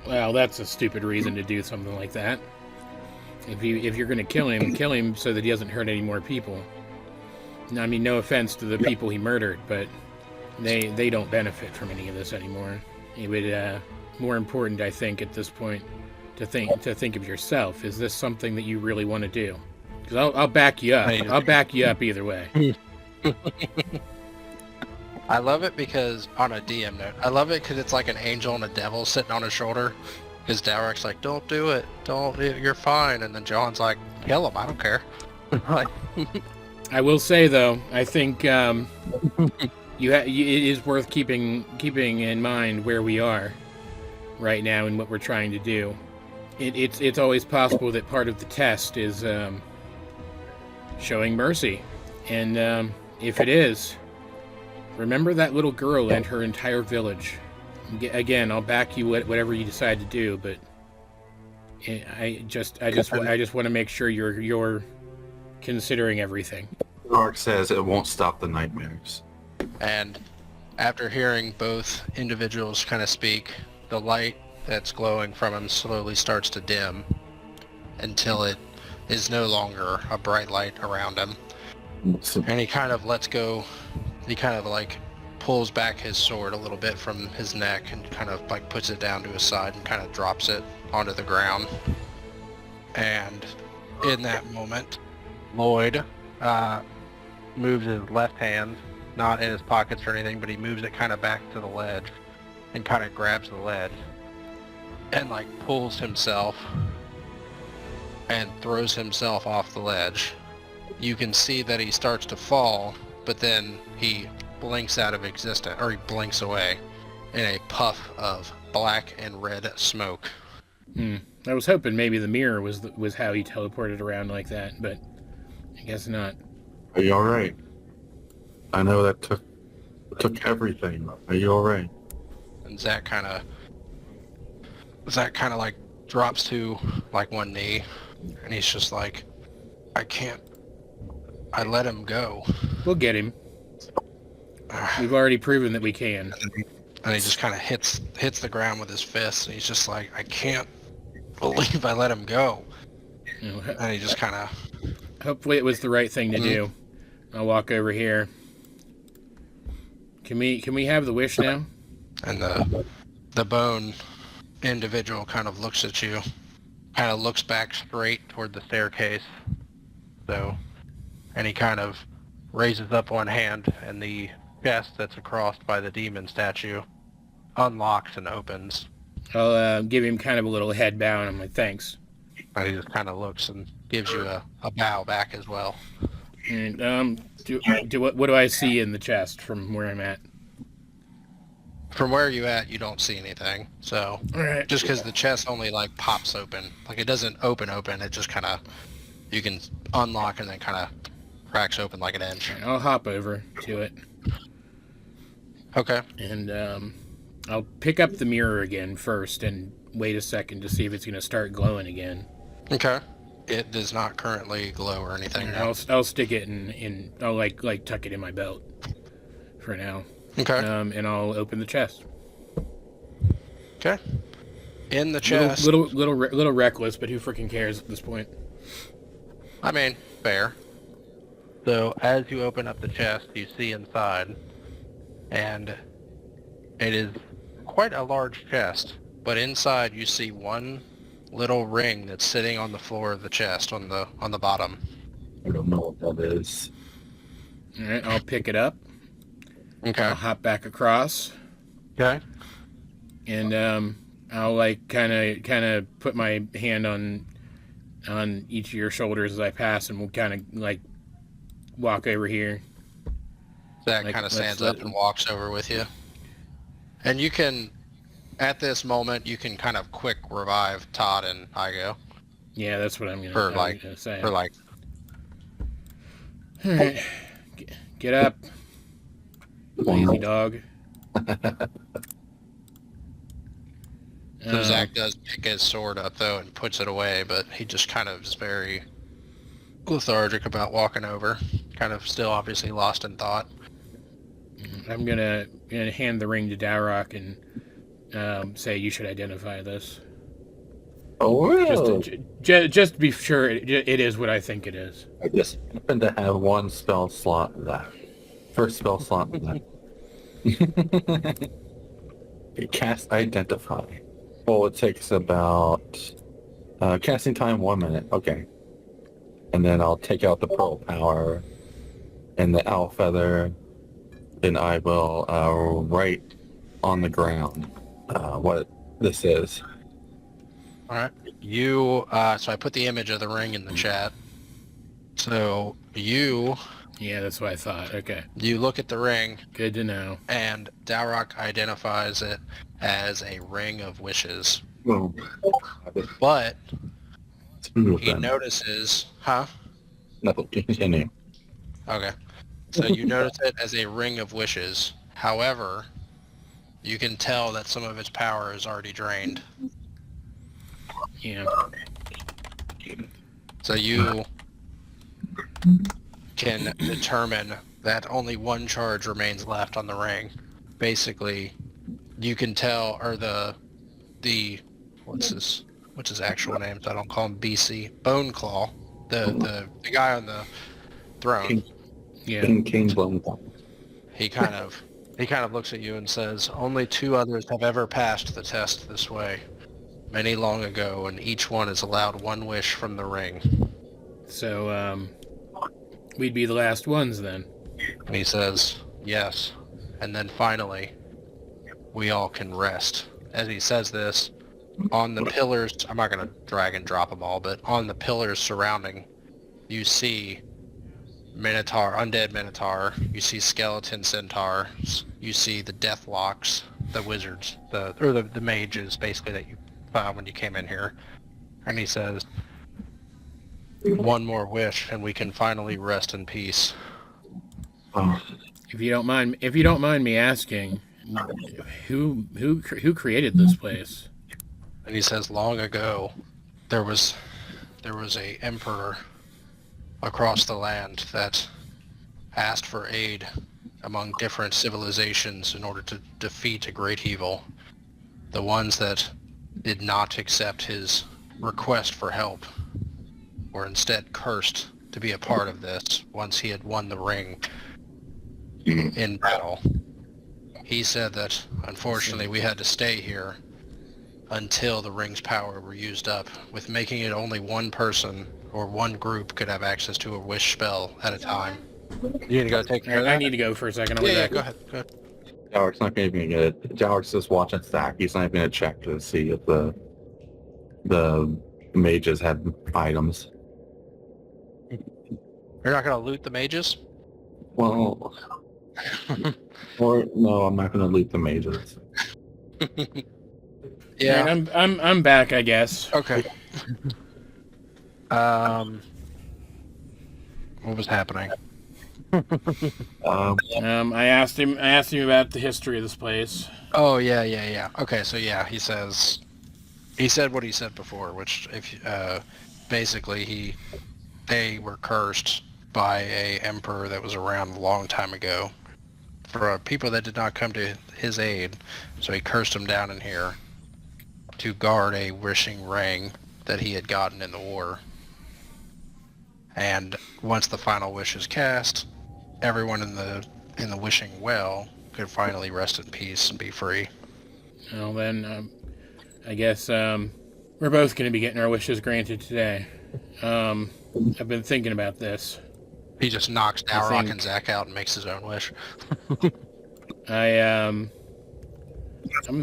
Well, that's a stupid reason to do something like that. If you're going to kill him so that he doesn't hurt any more people. I mean, no offense to the people he murdered, but they don't benefit from any of this anymore. It would more important, I think, at this point, to think of yourself. Is this something that you really want to do? Because I'll back you up. I'll back you up either way. I love it because, on a DM note, I love it because it's like an angel and a devil sitting on his shoulder. Because Dowroc's like, "Don't do it. Don't. You're fine." And then Johan's like, "Kill him. I don't care." I will say though, I think it is worth keeping in mind where we are right now and what we're trying to do. It's always possible that part of the test is showing mercy, and if it is, remember that little girl and her entire village. Again, I'll back you whatever you decide to do, but I just want to make sure you're considering everything. Dowroc says it won't stop the nightmares. And after hearing both individuals kind of speak, the light that's glowing from him slowly starts to dim until it is no longer a bright light around him. And he kind of lets go. He kind of like pulls back his sword a little bit from his neck and kind of like puts it down to his side and kind of drops it onto the ground. And in that moment, Lloyd moves his left hand, not in his pockets or anything, but he moves it kind of back to the ledge and kind of grabs the ledge and like pulls himself and throws himself off the ledge. You can see that he starts to fall, but then he blinks out of existence, or he blinks away in a puff of black and red smoke. I was hoping maybe the mirror was how he teleported around like that, but I guess not. Are you all right? I know that took everything. Are you all right? And Zack kind of like drops to like one knee, and he's just like, I can't. I let him go. We'll get him. We've already proven that we can. And he just kind of hits the ground with his fist, and he's just like, I can't believe I let him go. And he just kind of... Hopefully it was the right thing to do. I'll walk over here. Can we have the wish now? And the bone individual kind of looks at you, kind of looks back straight toward the staircase. And he kind of raises up one hand, and the chest that's across by the demon statue unlocks and opens. I'll give him kind of a little head bow, and I'm like, thanks. And he just kind of looks and gives you a bow back as well. And what do I see in the chest from where I'm at? From where you at, you don't see anything. So Alright. Just because the chest only like pops open, like it doesn't open. It just kind of, you can unlock and then kind of cracks open like an inch. I'll hop over to it. Okay. And I'll pick up the mirror again first and wait a second to see if it's going to start glowing again. Okay. It does not currently glow or anything. I'll stick it in I'll like tuck it in my belt for now. Okay. And I'll open the chest. Okay. In the chest. Little reckless, but who freaking cares at this point? I mean, fair. So as you open up the chest, you see inside, and it is quite a large chest. But inside, you see one little ring that's sitting on the floor of the chest, on the bottom. I don't know what that is. All right, I'll pick it up. Okay. I'll hop back across. Okay. And I'll like kind of put my hand on each of your shoulders as I pass, and we'll kind of like walk over here. Zack kind of stands up and walks over with you. And you can, at this moment, you can kind of quick revive Todd and Igo. Yeah, that's what I'm gonna say. For like. All right. Get up, lazy dog. So Zack does pick his sword up though and puts it away, but he just kind of is very lethargic about walking over, kind of still obviously lost in thought. I'm gonna hand the ring to Dowroc and say you should identify this. Oh, really? Just to be sure it is what I think it is. I just happen to have one spell slot left. First spell slot left. Cast Identify. Well, it takes about casting time 1 minute. Okay. And then I'll take out the Pearl Power and the Owl Feather, and I will write on the ground what this is. All right. You. So I put the image of the ring in the chat. So you Yeah, that's what I thought. Okay. look at the ring, Good to know. and Dowroc identifies it as a ring of wishes. Well, But move he then. notices, huh? Nothing. Continue. Okay. So you notice it as a ring of wishes. However, you can tell that some of its power is already drained. Yeah. So you can determine that only one charge remains left on the ring. Basically, you can tell, or the what's his actual name? So I don't call him BC. Bone Claw, the guy on the throne. King, Yeah. King Bone. He kind of looks at you and says, "Only 2 others have ever passed the test this way, many long ago, and each one is allowed 1 wish from the ring." So, we'd be the last ones then. And he says, "Yes." And then finally, we all can rest. As he says this, on the pillars, I'm not going to drag and drop them all, but on the pillars surrounding, you see Minotaur, undead Minotaur, you see skeleton centaurs, you see the Deathlocks, the wizards, the mages, basically, that you found when you came in here. And he says, 1 more wish, and we can finally rest in peace. Oh, If you don't mind me asking, who created this place? And he says, long ago, there was a emperor across the land that asked for aid among different civilizations in order to defeat a great evil. The ones that did not accept his request for help were instead cursed to be a part of this once he had won the ring in battle. He said that, unfortunately, we had to stay here until the ring's power were used up, with making it only 1 person or 1 group could have access to a wish spell at a time. You need to go take care of that? I need to go for a second. I'll be Yeah, back. go ahead. Go ahead. Dowroc's not even gonna get it. Dowroc's just watching Zack. He's not even gonna check to see if the mages had items. You're not going to loot the mages? Well, or no, I'm not gonna loot the mages. Yeah. All right, I'm back, I guess. Okay. What was happening? I asked him about the history of this place. Oh, yeah. Okay, so yeah, he said what he said before, which basically they were cursed by a emperor that was around a long time ago for people that did not come to his aid. So he cursed them down in here to guard a wishing ring that he had gotten in the war. And once the final wish is cast, everyone in the wishing well could finally rest in peace and be free. Well, then, I guess we're both going to be getting our wishes granted today. I've been thinking about this. He just knocks I Dowroc think- and Zack out and makes his own wish. I'm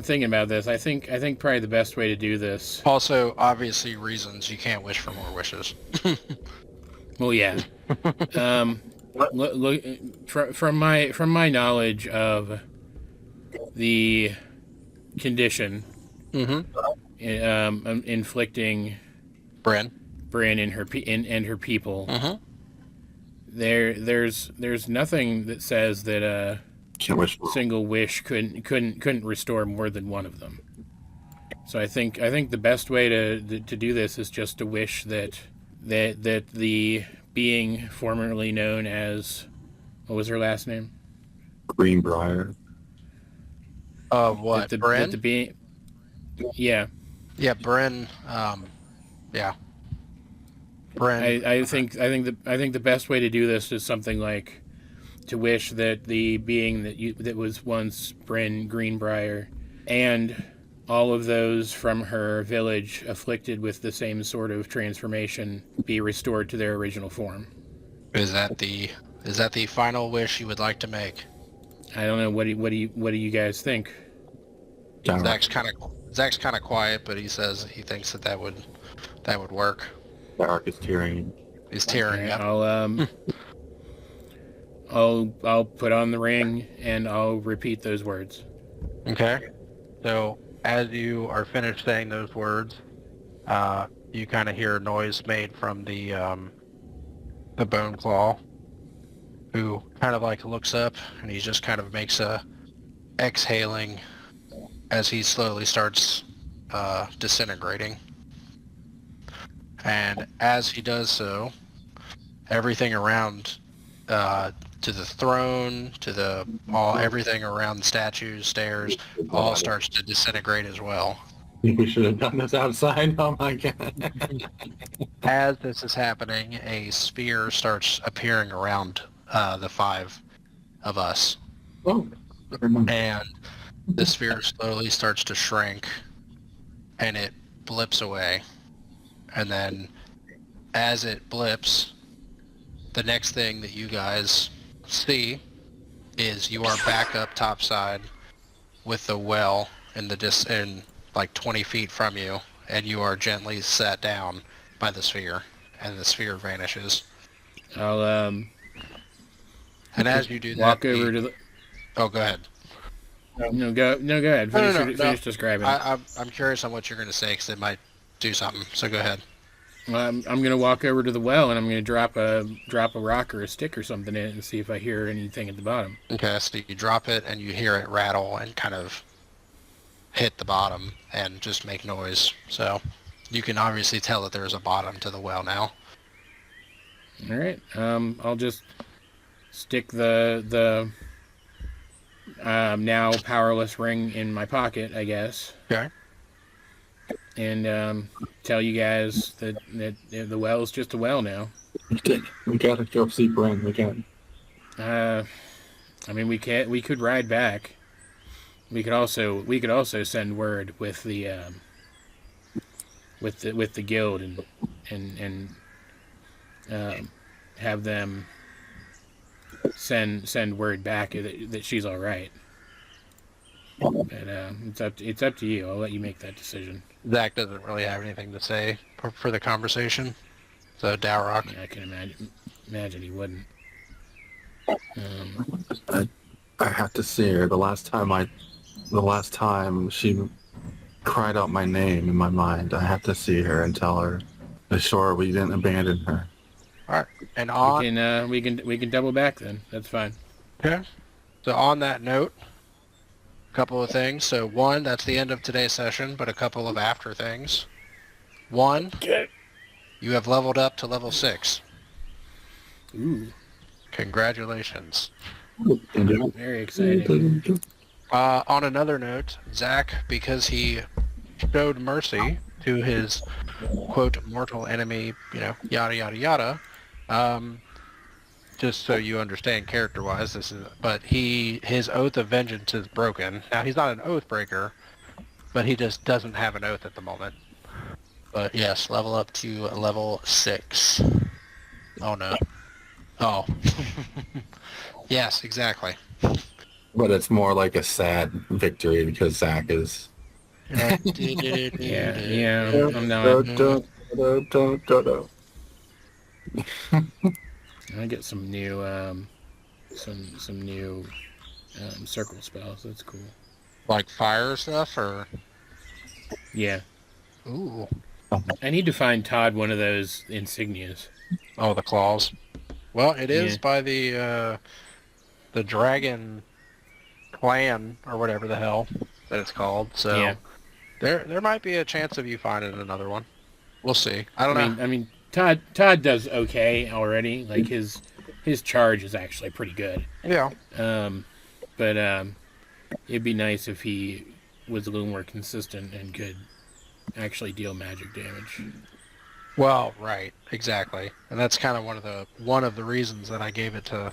thinking about this. I think probably the best way to do this. Also, obviously, reasons you can't wish for more wishes. Well, yeah. Look, from my knowledge of the condition, inflicting Bryn. Bryn and her people, there's nothing that says that a Can't wish for single wish couldn't restore more than one of them. So I think the best way to do this is just to wish that the being formerly known as, what was her last name? Greenbrier. What? Bryn? That the being, yeah. Yeah, Bryn. Yeah. Bryn. I think the best way to do this is something like to wish that the being that was once Bryn Greenbrier and all of those from her village afflicted with the same sort of transformation be restored to their original form. Is that the final wish you would like to make? I don't know. What do you guys think? Dowroc. Zack's kind of quiet, but he says he thinks that would work. Dowroc is tearing. He's tearing Okay, up. I'll put on the ring and I'll repeat those words. Okay. So as you are finished saying those words, you kind of hear a noise made from the bone claw, who kind of like looks up and he just kind of makes a exhaling as he slowly starts disintegrating. And as he does so, everything around to the throne, to everything around the statues, stairs, all starts to disintegrate as well. We should have done this outside. Oh my god. As this is happening, a sphere starts appearing around the five of us. Oh. And the sphere slowly starts to shrink, and it blips away. And then as it blips, the next thing that you guys see is you are back up topside with the well in like 20 feet from you, and you are gently set down by the sphere, and the sphere vanishes. I'll And as you do that, walk over to the. Oh, go ahead. No, go ahead. Finish describing. I'm curious on what you're going to say, because it might do something. So go ahead. I'm gonna walk over to the well and I'm gonna drop a rock or a stick or something in it and see if I hear anything at the bottom. Okay, so you drop it and you hear it rattle and kind of hit the bottom and just make noise. So you can obviously tell that there's a bottom to the well now. All right. I'll just stick the now powerless ring in my pocket, I guess. Okay. And tell you guys that the well is just a well now. We gotta go see Bren. We got. I mean, we could ride back. We could also send word with the guild and have them send word back that she's all right. But it's up to you. I'll let you make that decision. Zack doesn't really have anything to say for the conversation. So Dowroc. Yeah, I can imagine he wouldn't. I have to see her. The last time she cried out my name in my mind, I have to see her and tell her, assure we didn't abandon her. All right, and we can double back then. That's fine. Okay. So on that note, a couple of things. So one, that's the end of today's session, but a couple of after things. One, you have leveled up to level 6. Ooh. Congratulations. Very exciting. On another note, Zack, because he showed mercy to his quote mortal enemy, yada yada yada. Just so you understand character-wise, his oath of vengeance is broken. Now he's not an oath breaker, but he just doesn't have an oath at the moment. But yes, level up to level 6. Oh no. Oh. Yes, exactly. But it's more like a sad victory because Zack is. Yeah. I'm not. I get some new some new circle spells. That's cool. Like fire stuff, or? Yeah. Ooh. I need to find Todd one of those insignias. Oh, the claws. Well, it is by the dragon clan or whatever the hell that it's called. So yeah. there might be a chance of you finding another one. We'll see. I don't know. I mean, Todd does okay already. Like his charge is actually pretty good. Yeah. But it'd be nice if he was a little more consistent and could actually deal magic damage. Well, right, exactly, and that's kind of one of the reasons that I gave it to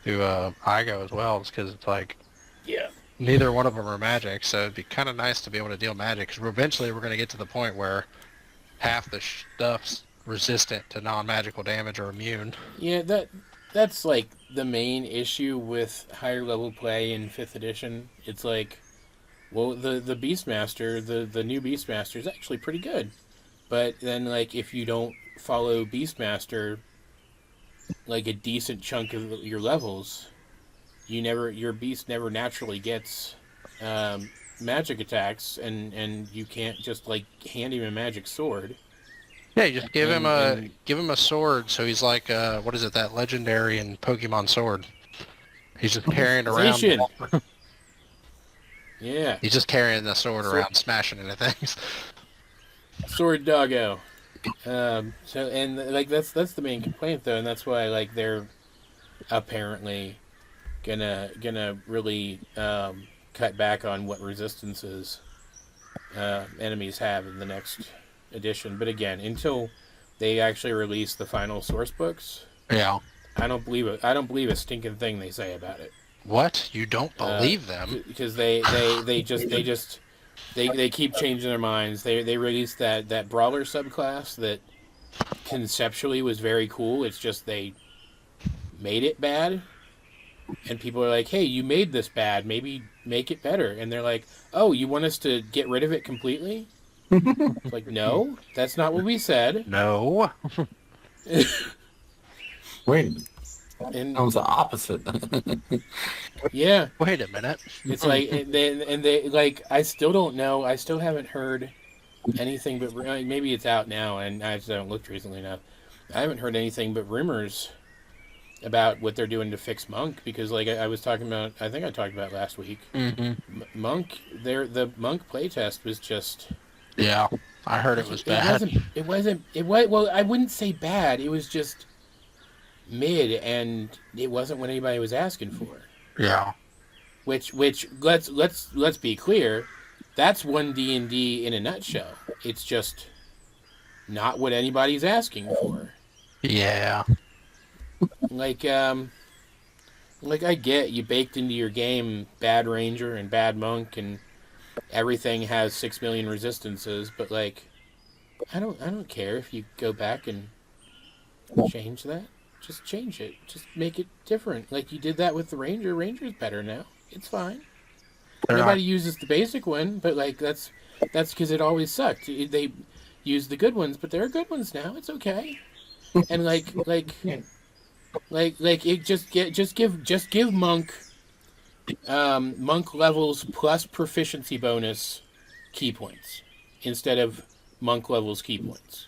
Igo as well, is because it's like, yeah, neither one of them are magic, so it'd be kind of nice to be able to deal magic. Because eventually we're going to get to the point where half the stuff's resistant to non-magical damage or immune. Yeah, that's like the main issue with higher level play in 5th edition. It's like, well, the Beastmaster, the new Beastmaster is actually pretty good. But then, like, if you don't follow Beastmaster like a decent chunk of your levels, your beast never naturally gets magic attacks, and you can't just like hand him a magic sword. Yeah, you just give him a sword, so he's like what is it, that legendary in Pokemon Sword? He's just carrying around. Yeah. He's just carrying the sword around, smashing into things. Sword doggo. So and like that's the main complaint though, and that's why like they're apparently gonna really cut back on what resistances enemies have in the next edition. But again, until they actually release the final source books, Yeah. I don't believe a stinking thing they say about it. What? You don't believe them? Because they keep changing their minds. They released that brawler subclass that conceptually was very cool. It's just they made it bad, and people are like, "Hey, you made this bad. Maybe make it better." And they're like, "Oh, you want us to get rid of it completely?" It's like, no, that's not what we said. No. Wait, And that was the opposite. yeah, Wait a minute. it's like they like I still don't know. I still haven't heard anything but maybe it's out now, and I just haven't looked recently enough. I haven't heard anything but rumors about what they're doing to fix Monk, because like I was talking about, I think I talked about last week. Mm-hmm. Monk, the Monk playtest was just. Yeah, I heard it was bad. It wasn't. Well, I wouldn't say bad. It was just mid, and it wasn't what anybody was asking for. Yeah. Which let's be clear, that's one D&D in a nutshell. It's just not what anybody's asking for. Yeah. Like I get you baked into your game bad ranger and bad monk, and everything has 6 million resistances, but like I don't care if you go back and change that. Just change it. Just make it different. Like you did that with the ranger. Ranger's better now. It's fine. Nobody uses the basic one, but like that's because it always sucked. They use the good ones, but there are good ones now. It's okay. And like it just give monk monk levels plus proficiency bonus key points instead of monk levels key points.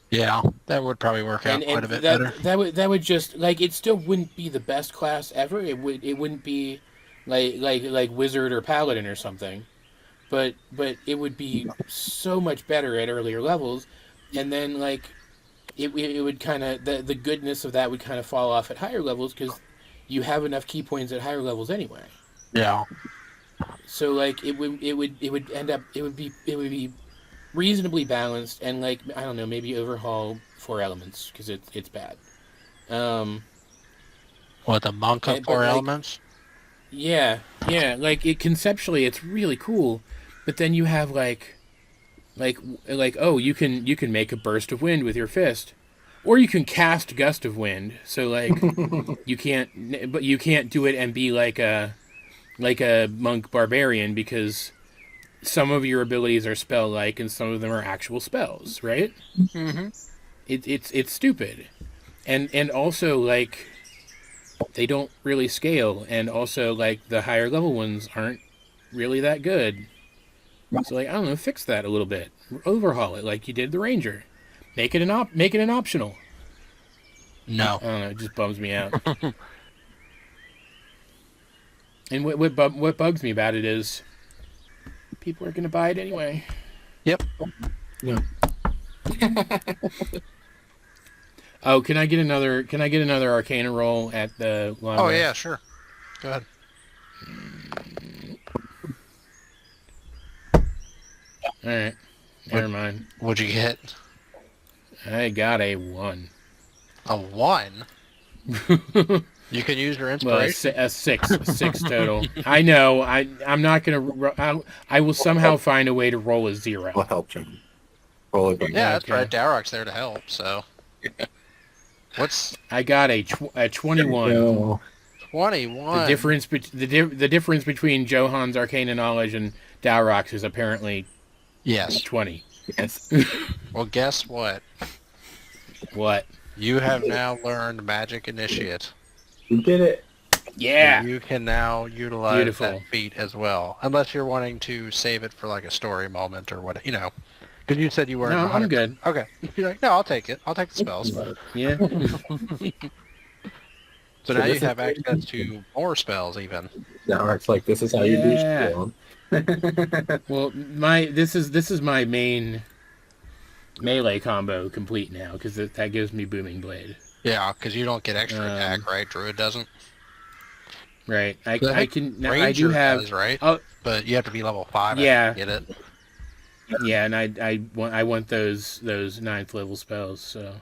Yeah, that would probably work out quite a bit better. That would just like it still wouldn't be the best class ever. It wouldn't be like wizard or paladin or something, but it would be so much better at earlier levels, and then like it would kind of the goodness of that would kind of fall off at higher levels because you have enough key points at higher levels anyway. Yeah. So like it would be reasonably balanced, and like I don't know, maybe overhaul 4 elements because it's bad. What, the monk of 4 elements? Yeah, like it conceptually it's really cool, but then you have like oh, you can make a burst of wind with your fist, or you can cast gust of wind. So like you can't do it and be like a monk barbarian, because some of your abilities are spell-like and some of them are actual spells, right? Mm-hmm. It's stupid, and also like they don't really scale, and also like the higher level ones aren't really that good. So like I don't know, fix that a little bit, overhaul it like you did the ranger, make it an optional. No, I don't know, it just bums me out. And what bugs me about it is people are gonna buy it anyway. Yep. Yeah. Oh, can I get another Arcana roll at the long Oh rest? yeah, sure. Go ahead. All right. Never mind. What'd you get? I got a 1. A 1? You can use your Well, inspiration. a 6 total. I know. I'm not gonna. I will somehow find a way to roll a 0. I'll help you. Roll it. Yeah, that's Okay. right. Dowroc's there to help. So, what's I got a 21. No. 21? The difference between Johan's Arcana knowledge and Dowroc's is apparently Yes. 20. Yes. Well, guess what? What? You have now learned Magic Initiate. You did it. Yeah. And you can now utilize Beautiful. that feat as well, unless you're wanting to save it for like a story moment or what, you know. Because you said you weren't. No, I'm 100%. good. Okay. You're like, no, I'll take it. I'll take the spells. Yeah. So now this you is- have access to more spells even. Dowroc's like, this is how you do Yeah. shit. Well, this is my main melee combo complete now because that gives me Booming Blade. Yeah, because you don't get extra Um, attack, right? Druid doesn't. Right. I think can now. I Ranger do have. does, right? Oh, But you have to be level 5 Yeah. to get it. yeah, and I want those 9th level spells. So